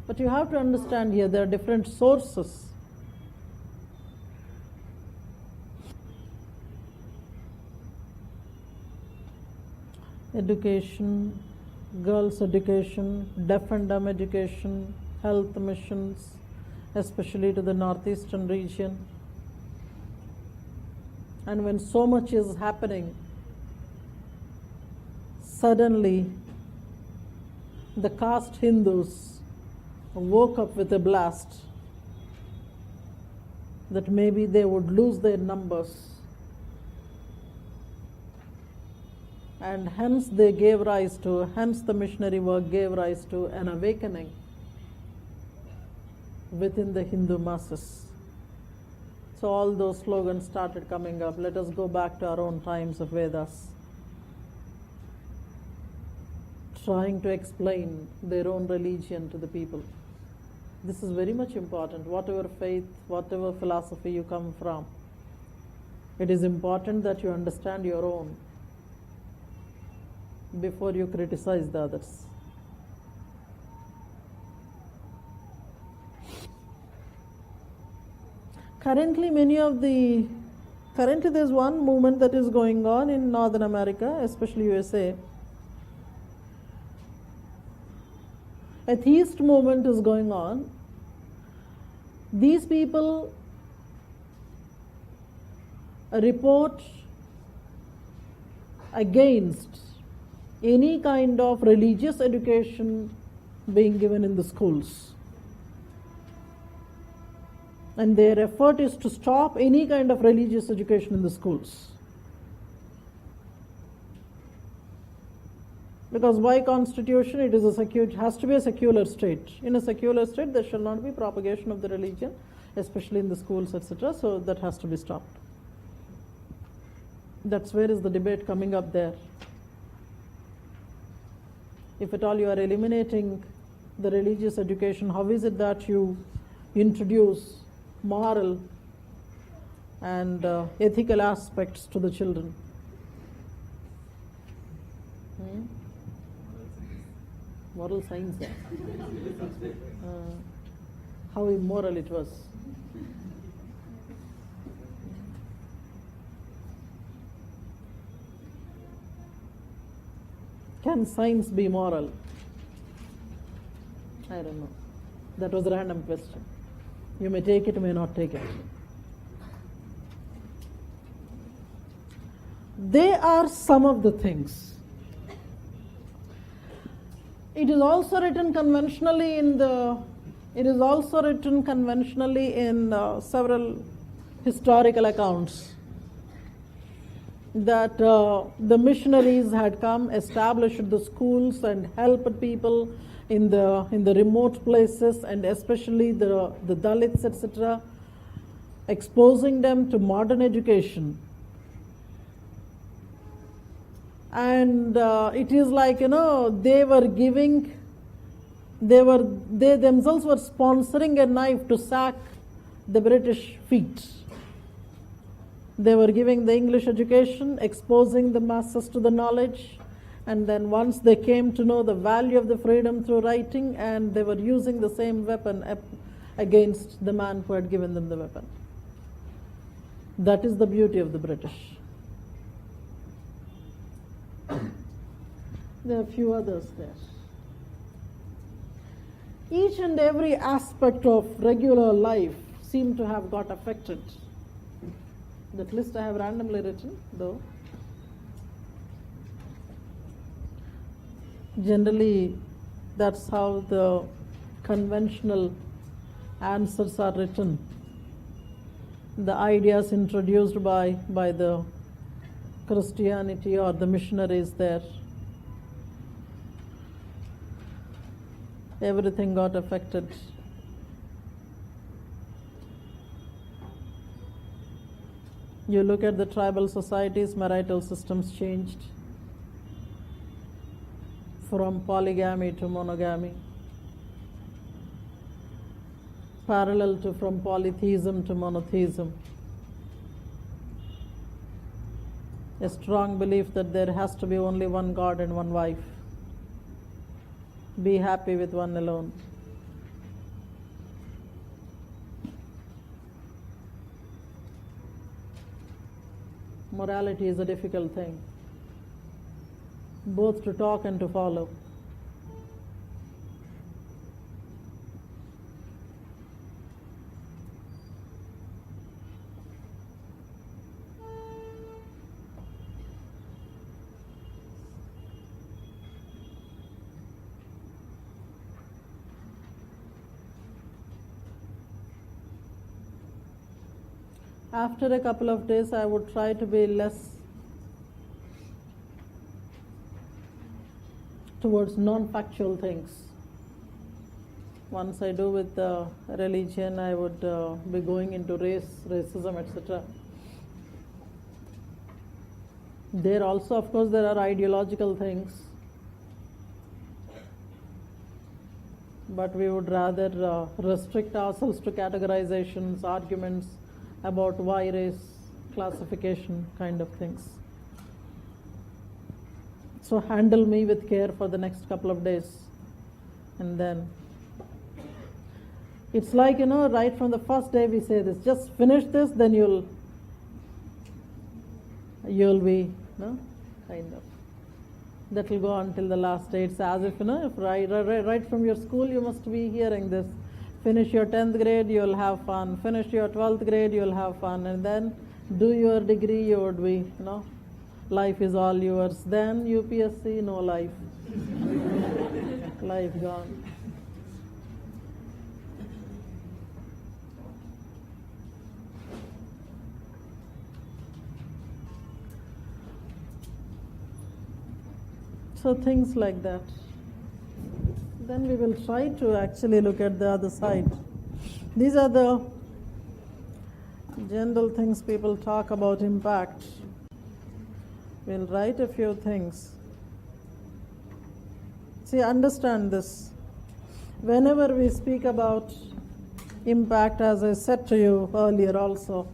But you have to understand here there are different sources. Education, girls' education, deaf and dumb education, health missions, especially to the northeastern region. And when so much is happening, suddenly the caste Hindus woke up with a blast that maybe they would lose their numbers. And hence the missionary work gave rise to an awakening within the Hindu masses. So all those slogans started coming up. Let us go back to our own times of Vedas, trying to explain their own religion to the people. This is very much important. Whatever faith, whatever philosophy you come from, it is important that you understand your own before you criticize the others. Currently there's one movement that is going on in Northern America, especially USA. A theist movement is going on. These people report against any kind of religious education being given in the schools. And their effort is to stop any kind of religious education in the schools. Because by constitution it has to be a secular state. In a secular state there shall not be propagation of the religion, especially in the schools, etc. So that has to be stopped. That's where is the debate coming up there. If at all you are eliminating the religious education, how is it that you introduce moral and ethical aspects to the children? Moral science. How immoral it was. Can science be moral? I don't know. That was a random question. You may take it, may not take it. They are some of the things. It is also written conventionally in several historical accounts that the missionaries had come, established the schools and helped people in the remote places, and especially the Dalits, etc., exposing them to modern education. And it is like, they themselves were sponsoring a knife to sack the British feet. They were giving the English education, exposing the masses to the knowledge, and then once they came to know the value of the freedom through writing, and they were using the same weapon against the man who had given them the weapon. That is the beauty of the British. There are a few others there. Each and every aspect of regular life seemed to have got affected. That list I have randomly written, though. Generally, that's how the conventional answers are written. The ideas introduced by the Christianity or the missionaries there. Everything got affected. You look at the tribal societies, marital systems changed from polygamy to monogamy, parallel to from polytheism to monotheism. A strong belief that there has to be only one God and one wife. Be happy with one alone. Morality is a difficult thing, both to talk and to follow. After a couple of days, I would try to be less towards non-factual things. Once I do with religion, I would be going into racism, etc. There also, of course, there are ideological things, but we would rather restrict ourselves to categorizations, arguments about why race, classification kind of things. So handle me with care for the next couple of days, and then it's like, right from the first day we say this, just finish this, then you'll be, kind of. That will go until the last day. It's as if, if right from your school you must be hearing this. Finish your 10th grade, you'll have fun. Finish your 12th grade, you'll have fun. And then do your degree, you would be, life is all yours. Then UPSC, no life. Life gone. So things like that. Then we will try to actually look at the other side. These are the general things people talk about impact. We'll write a few things. See, understand this. Whenever we speak about impact, as I said to you earlier also,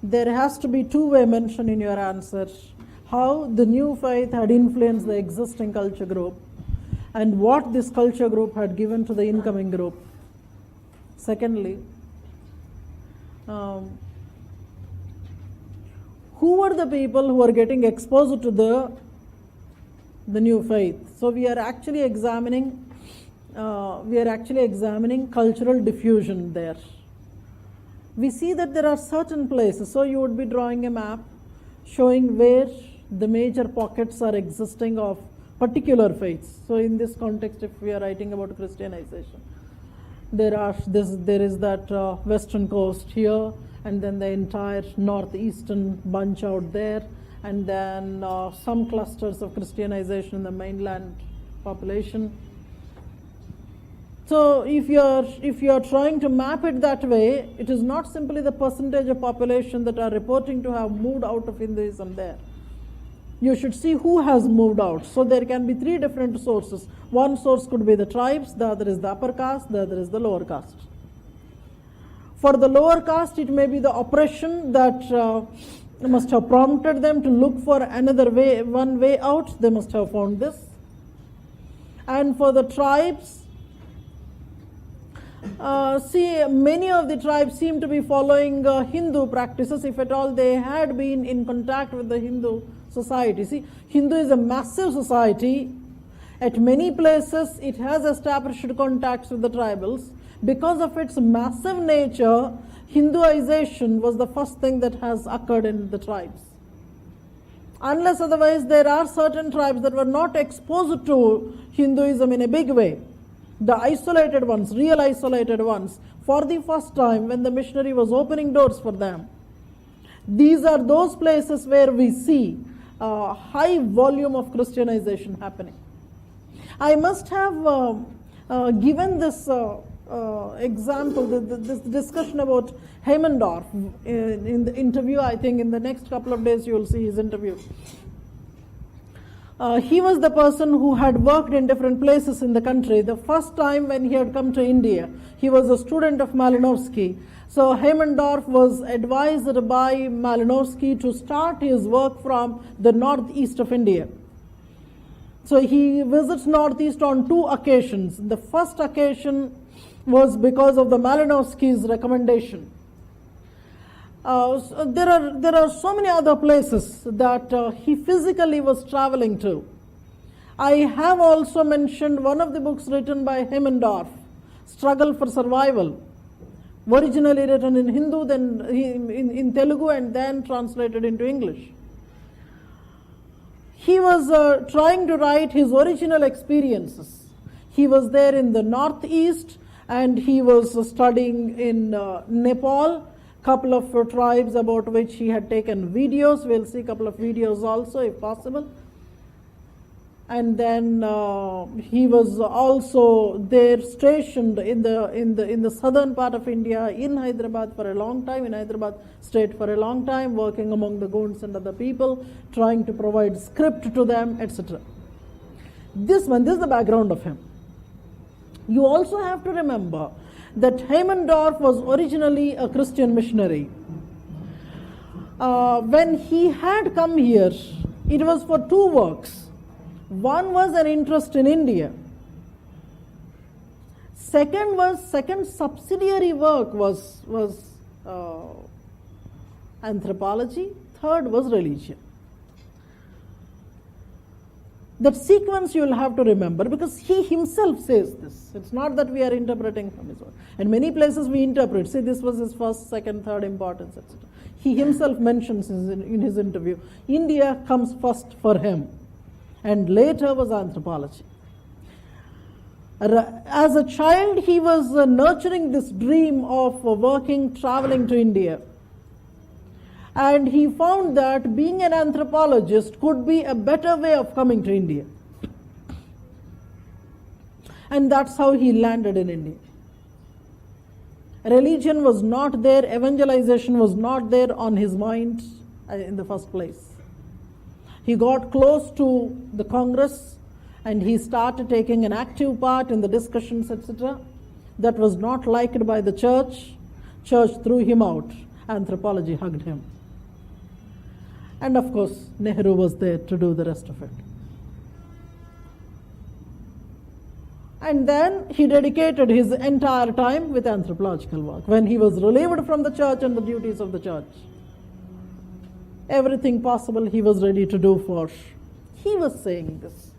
there has to be two-way mention in your answer. How the new faith had influenced the existing culture group, and what this culture group had given to the incoming group. Secondly, who were the people who were getting exposed to the new faith? So we are actually examining cultural diffusion there. We see that there are certain places. So you would be drawing a map showing where the major pockets are existing of particular faiths. So in this context, if we are writing about Christianization, there is that western coast here, and then the entire northeastern bunch out there, and then some clusters of Christianization in the mainland population. So if you are trying to map it that way, it is not simply the percentage of population that are reporting to have moved out of Hinduism there. You should see who has moved out. So there can be three different sources. One source could be the tribes, the other is the upper caste, the other is the lower caste. For the lower caste, it may be the oppression that must have prompted them to look for one way out. They must have found this. And for the tribes, many of the tribes seem to be following Hindu practices, if at all they had been in contact with the Hindu society. See, Hindu is a massive society. At many places, it has established contacts with the tribals. Because of its massive nature, Hinduization was the first thing that has occurred in the tribes. Unless otherwise, there are certain tribes that were not exposed to Hinduism in a big way. The isolated ones, real isolated ones, for the first time when the missionary was opening doors for them. These are those places where we see a high volume of Christianization happening. I must have given this example, this discussion about Heimendorf in the interview. I think in the next couple of days you will see his interview. He was the person who had worked in different places in the country. The first time when he had come to India, he was a student of Malinowski. So Heimendorf was advised by Malinowski to start his work from the northeast of India. So he visits northeast on 2 occasions. The first occasion was because of the Malinowski's recommendation. So there are so many other places that he physically was traveling to. I have also mentioned one of the books written by Heimendorf, Struggle for Survival, originally written in Hindu, then in Telugu, and then translated into English. He was trying to write his original experiences. He was there in the northeast, and he was studying in Nepal, couple of tribes about which he had taken videos. We'll see a couple of videos also if possible. And then he was also there stationed in the southern part of India, in Hyderabad for a long time, in Hyderabad state for a long time, working among the Gonds and other people, trying to provide script to them, etc. This is the background of him. You also have to remember that Heimendorf was originally a Christian missionary. When he had come here, it was for 2 works. One was an interest in India. Second subsidiary work was anthropology. Third was religion. That sequence you will have to remember, because he himself says this. It's not that we are interpreting from his work. In many places we interpret. See, this was his first, second, third importance, etc. He himself mentions in his interview, India comes first for him, and later was anthropology. As a child, he was nurturing this dream of traveling to India. And he found that being an anthropologist could be a better way of coming to India. And that's how he landed in India. Religion was not there, evangelization was not there on his mind in the first place. He got close to the Congress and he started taking an active part in the discussions, etc. That was not liked by the church. Church threw him out. Anthropology hugged him. And of course, Nehru was there to do the rest of it. And then he dedicated his entire time with anthropological work. When he was relieved from the church and the duties of the church, everything possible he was ready to do for. He was saying this.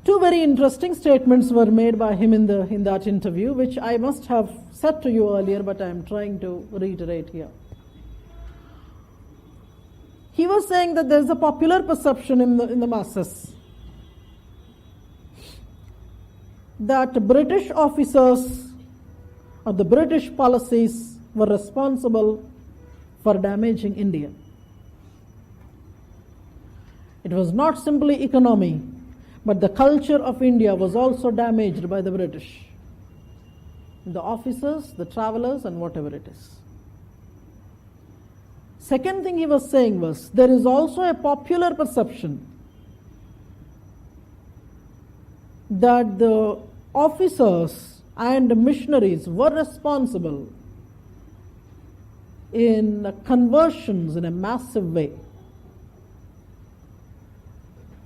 2 very interesting statements were made by him in that interview, which I must have said to you earlier, but I am trying to reiterate here. He was saying that there is a popular perception in the masses that British officers or the British policies were responsible for damaging India. It was not simply economy, but the culture of India was also damaged by the British. The officers, the travelers, and whatever it is. Second thing he was saying was, there is also a popular perception that the officers and missionaries were responsible in conversions in a massive way.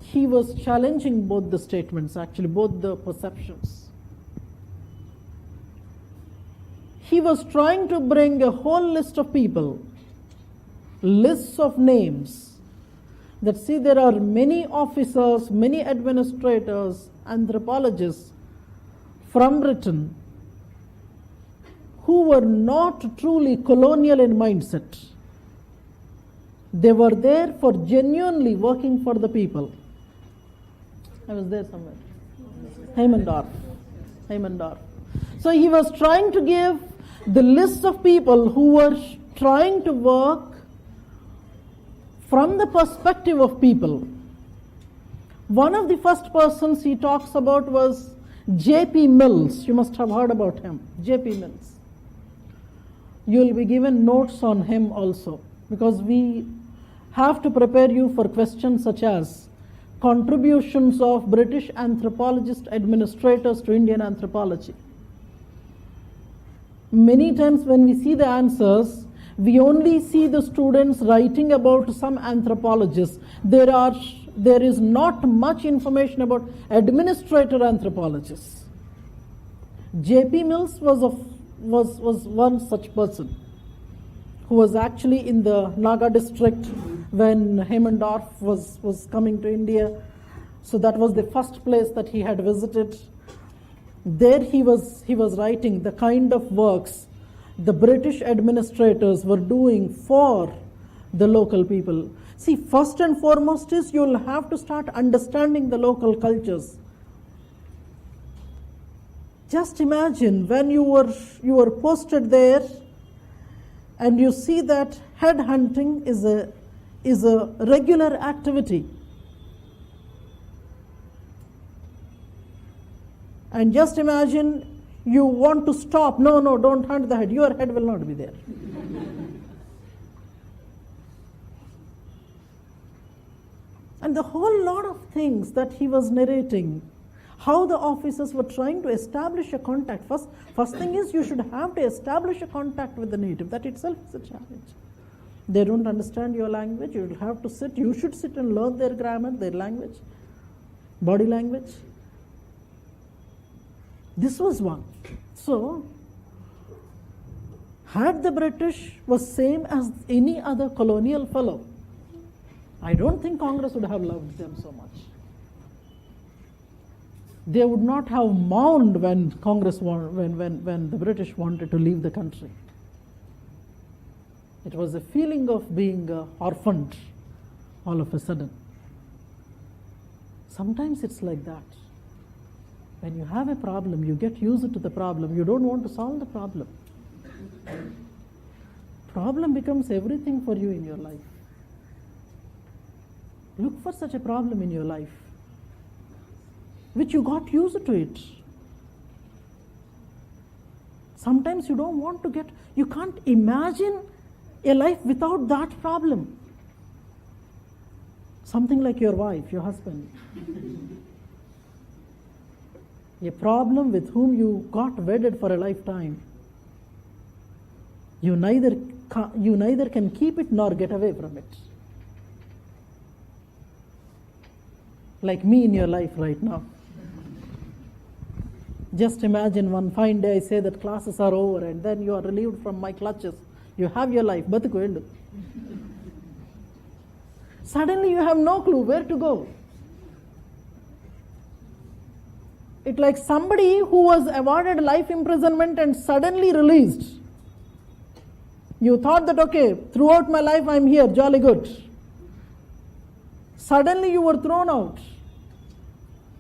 He was challenging both the statements, actually both the perceptions. He was trying to bring a whole list of people, lists of names, that see there are many officers, many administrators, anthropologists from Britain who were not truly colonial in mindset. They were there for genuinely working for the people. I was there somewhere. Heimendorf. So he was trying to give the list of people who were trying to work from the perspective of people. One of the first persons he talks about was J.P. Mills, you must have heard about him. J.P. Mills. You will be given notes on him also, because we have to prepare you for questions such as contributions of British anthropologist administrators to Indian anthropology. Many times when we see the answers, we only see the students writing about some anthropologists. There is not much information about administrator anthropologists. J.P. Mills was one such person who was actually in the Naga district when Hemendorf was coming to India. So that was the first place that he had visited. There he was writing the kind of works the British administrators were doing for the local people. See, first and foremost is you'll have to start understanding the local cultures. Just imagine when you were posted there and you see that headhunting is a regular activity. And just imagine you want to stop. No, don't hunt the head. Your head will not be there. And the whole lot of things that he was narrating, how the officers were trying to establish a contact. First thing is you should have to establish a contact with the native. That itself is a challenge. They don't understand your language. You will have to sit. You should sit and learn their grammar, their language, body language. This was one. So, had the British was same as any other colonial fellow, I don't think Congress would have loved them so much. They would not have mourned when when the British wanted to leave the country. It was a feeling of being orphaned all of a sudden. Sometimes it's like that. When you have a problem, you get used to the problem. You don't want to solve the problem. Problem becomes everything for you in your life. Look for such a problem in your life, which you got used to it. Sometimes you don't want to you can't imagine a life without that problem. Something like your wife, your husband. A problem with whom you got wedded for a lifetime. You neither can keep it nor get away from it. Like me in your life right now. Just imagine one fine day I say that classes are over and then you are relieved from my clutches. You have your life, but suddenly you have no clue where to go. It's like somebody who was awarded life imprisonment and suddenly released. You thought that, okay, throughout my life I'm here, jolly good. Suddenly you were thrown out.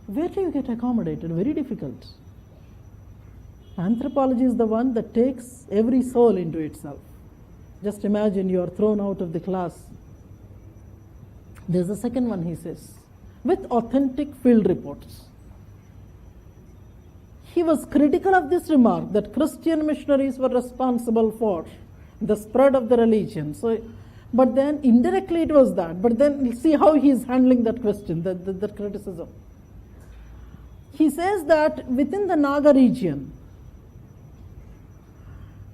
Where do you get accommodated? Very difficult. Anthropology is the one that takes every soul into itself. Just imagine you are thrown out of the class. There's a second one, he says, with authentic field reports. He was critical of this remark that Christian missionaries were responsible for the spread of the religion. So, but then indirectly it was that. But then see how he is handling that question, that criticism. He says that within the Naga region,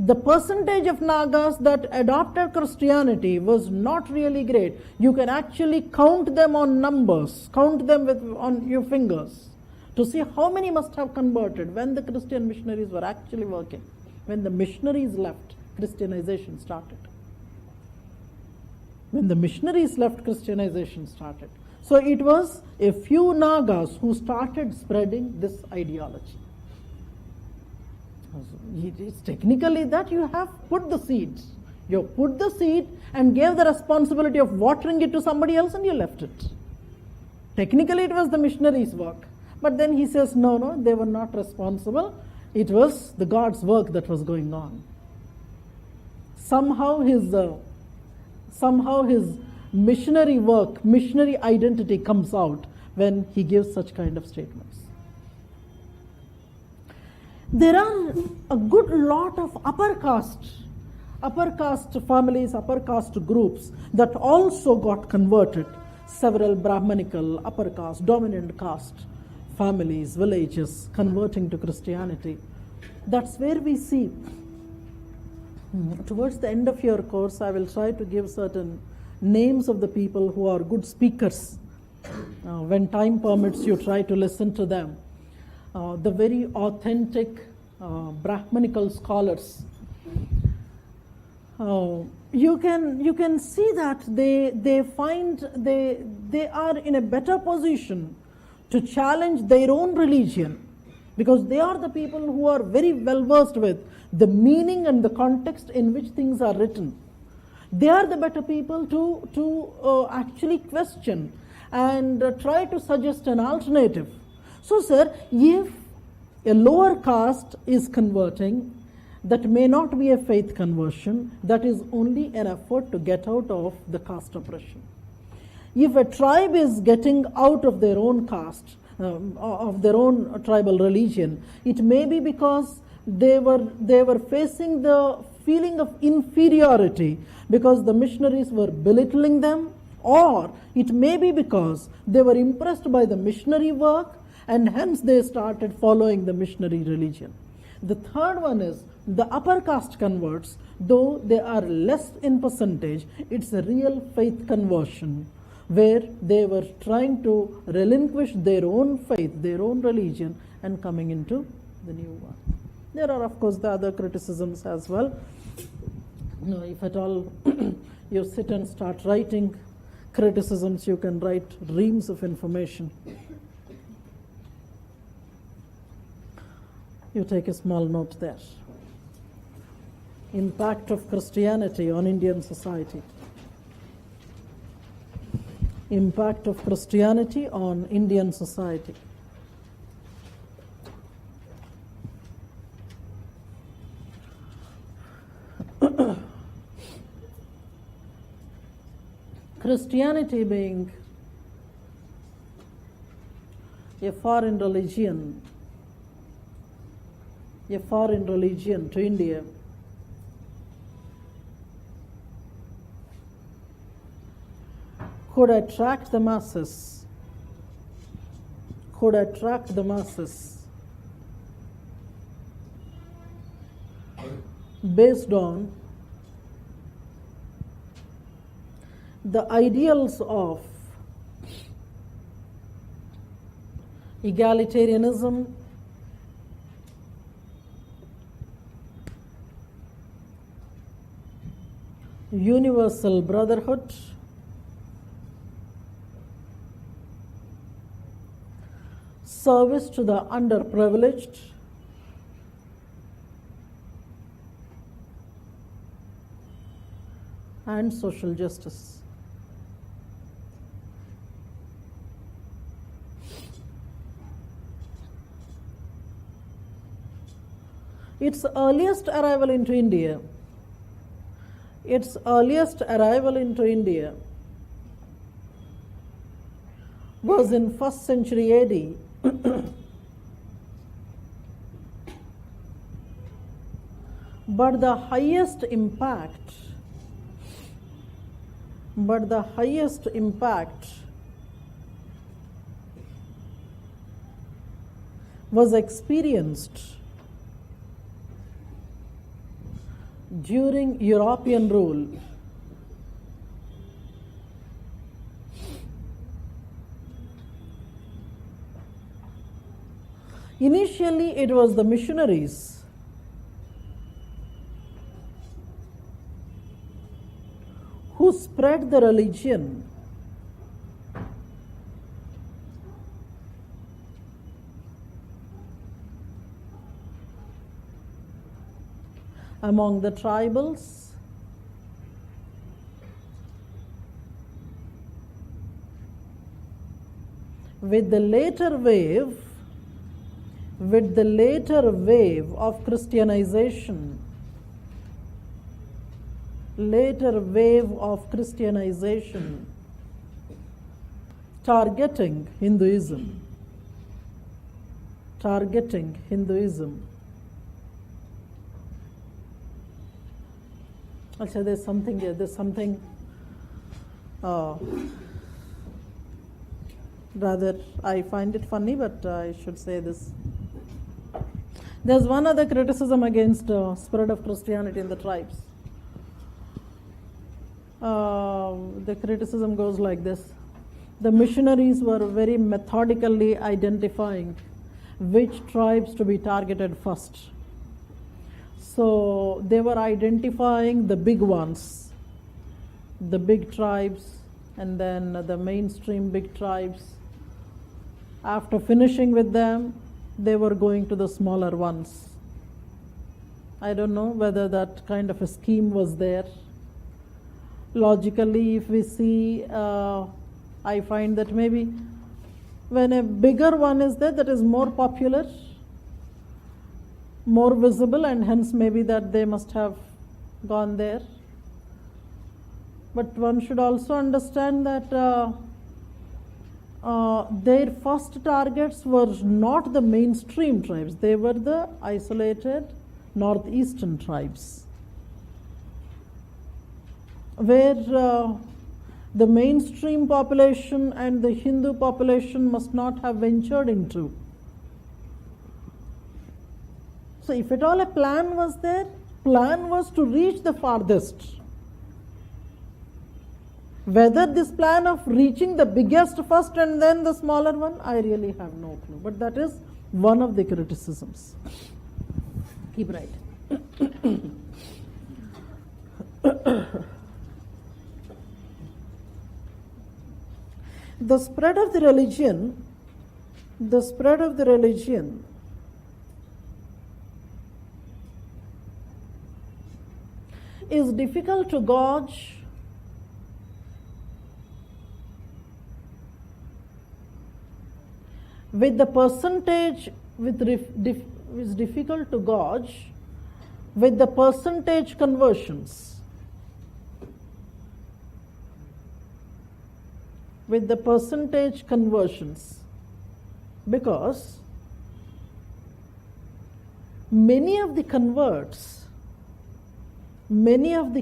the percentage of Nagas that adopted Christianity was not really great. You can actually count them on numbers, count them on your fingers, to see how many must have converted when the Christian missionaries were actually working. When the missionaries left, Christianization started. When the missionaries left, Christianization started. So it was a few Nagas who started spreading this ideology. It's technically that you have put the seeds. You put the seed and gave the responsibility of watering it to somebody else and you left it. Technically it was the missionaries' work. But then he says, no, they were not responsible. It was the God's work that was going on. Somehow his missionary work, missionary identity comes out when he gives such kind of statements. there are a good lot of upper caste families, upper caste groups that also got converted. Several Brahmanical, upper caste, dominant caste families, villages converting to Christianity. That's where we see. Towards the end of your course, I will try to give certain names of the people who are good speakers. When time permits, you try to listen to them. The very authentic Brahmanical scholars. You can see that they are in a better position to challenge their own religion, because they are the people who are very well versed with the meaning and the context in which things are written. They are the better people to actually question and try to suggest an alternative. So, sir, if a lower caste is converting, that may not be a faith conversion, that is only an effort to get out of the caste oppression. If a tribe is getting out of their own caste, of their own tribal religion, it may be because they were facing the feeling of inferiority because the missionaries were belittling them, or it may be because they were impressed by the missionary work and hence they started following the missionary religion. The third one is the upper caste converts, though they are less in percentage, it's a real faith conversion where they were trying to relinquish their own faith, their own religion, and coming into the new one. There are, of course, the other criticisms as well. If at all you sit and start writing criticisms, you can write reams of information. You take a small note there. Impact of Christianity on Indian society. Impact of Christianity on Indian society. Christianity being a foreign religion to India, could attract the masses based on the ideals of egalitarianism, universal brotherhood, service to the underprivileged, and social justice. Its earliest arrival into India was in 1st century AD. But the highest impact was experienced during European rule. Initially, it was the missionaries who spread the religion among the tribals, with the later wave of Christianization, targeting Hinduism, Actually, there's something there. There's something rather, I find it funny, but I should say this. There's one other criticism against spread of Christianity in the tribes. The criticism goes like this. The missionaries were very methodically identifying which tribes to be targeted first. So they were identifying the big ones, the big tribes, and then the mainstream big tribes. After finishing with them, they were going to the smaller ones. I don't know whether that kind of a scheme was there. Logically, if we see, I find that maybe when a bigger one is there, that is more popular, more visible, and hence maybe that they must have gone there. But one should also understand that their first targets were not the mainstream tribes. They were the isolated northeastern tribes, where the mainstream population and the Hindu population must not have ventured into. So if at all a plan was there, plan was to reach the farthest. Whether this plan of reaching the biggest first and then the smaller one, I really have no clue. But that is one of the criticisms. Keep right. The spread of the religion is difficult to gauge with the percentage, is difficult to gauge with the percentage conversions. With the percentage conversions, because many of the converts may not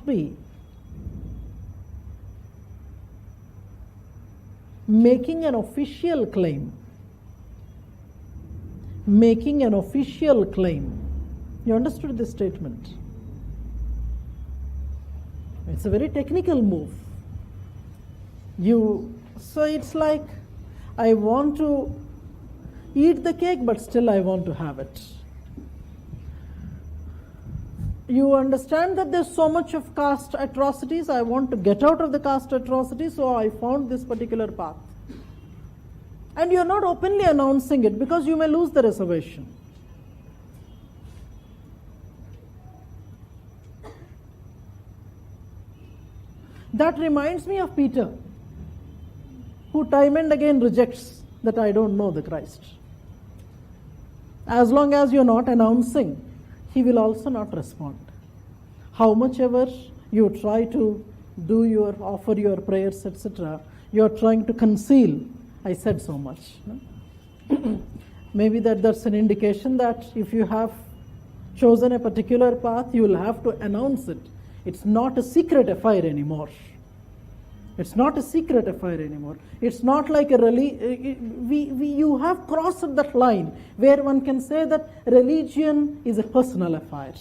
be making an official claim. You understood this statement? It's a very technical move. So it's like, I want to eat the cake, but still I want to have it. You understand that there's so much of caste atrocities. I want to get out of the caste atrocities, so I found this particular path. And you're not openly announcing it because you may lose the reservation. That reminds me of Peter, who time and again rejects that I don't know the Christ. As long as you're not announcing, he will also not respond. How much ever you try to offer your prayers, etc., you're trying to conceal, I said so much. Maybe that's an indication that if you have chosen a particular path, you will have to announce it. It's not a secret affair anymore. It's not like you have crossed that line where one can say that religion is a personal affair.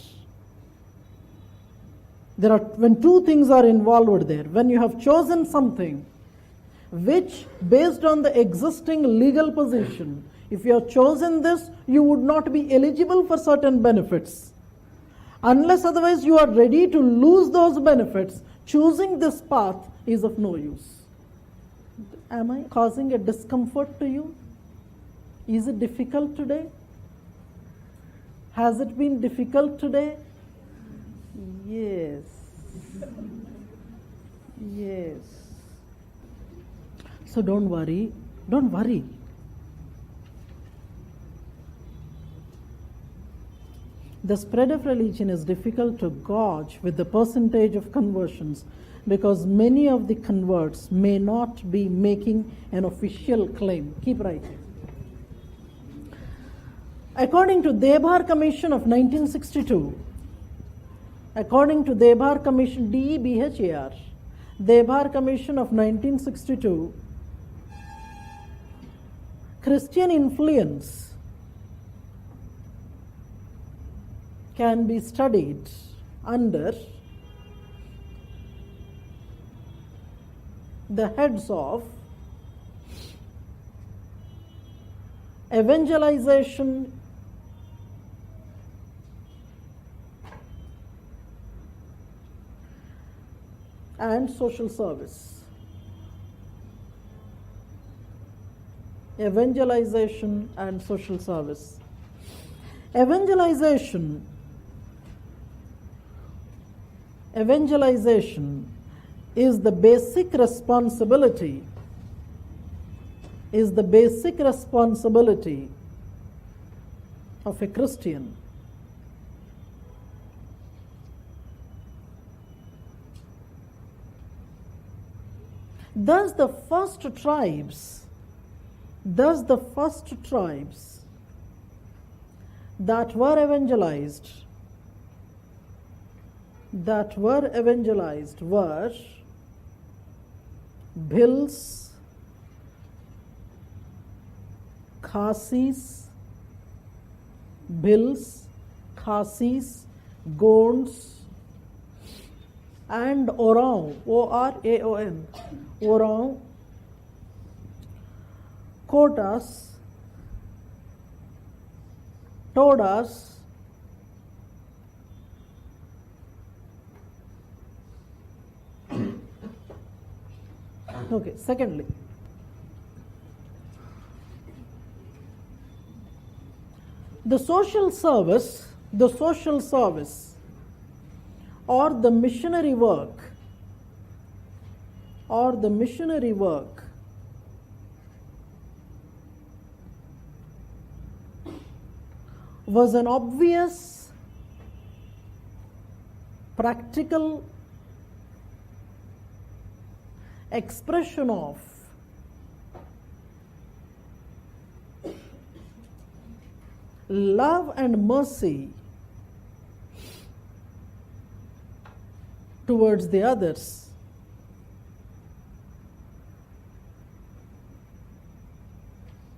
When two things are involved there, when you have chosen something which, based on the existing legal position, if you have chosen this, you would not be eligible for certain benefits. Unless otherwise you are ready to lose those benefits, choosing this path is of no use. Am I causing a discomfort to you? Is it difficult today? Has it been difficult today? Yes. So don't worry. The spread of religion is difficult to gauge with the percentage of conversions because many of the converts may not be making an official claim. Keep writing. According to Debhar Commission of 1962, according to Debhar Commission, DEBHAR, Debhar Commission of 1962, Christian influence can be studied under the heads of evangelization, and social service. Evangelization and social service. Evangelization is the basic responsibility of a Christian. Thus the first tribes that were evangelized were Bhils, Khasis, Gonds, and Oraon, O-R-A-O-N, Oraon, Kotas, Todas, okay, secondly, the social service or the missionary work was an obvious, practical expression of love and mercy towards the others.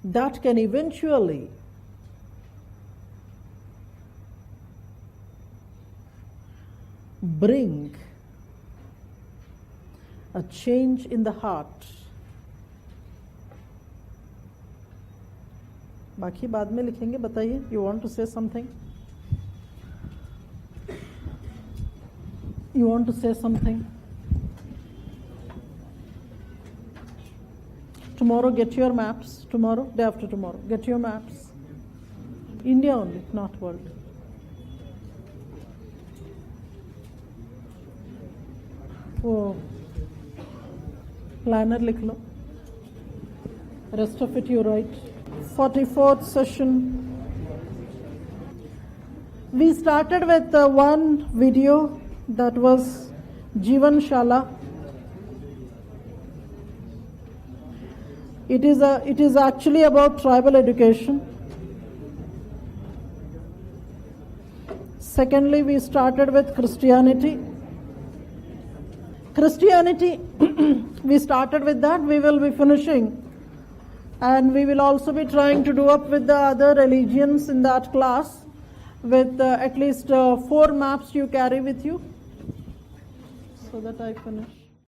That can eventually bring a change in the heart. बाकी बाद में लिखेंगे. बताइए, you want to say something? You want to say something? Tomorrow get your maps. Tomorrow, day after tomorrow, get your maps. India only, not world. वो planner लिख लो. Rest of it you write. 44th session. We started with one video that was Jivan Shala. It is actually about tribal education. Secondly, we started with Christianity. We started with that. We will be finishing. And we will also be trying to do up with the other religions in that class with at least 4 maps you carry with you so that I finish.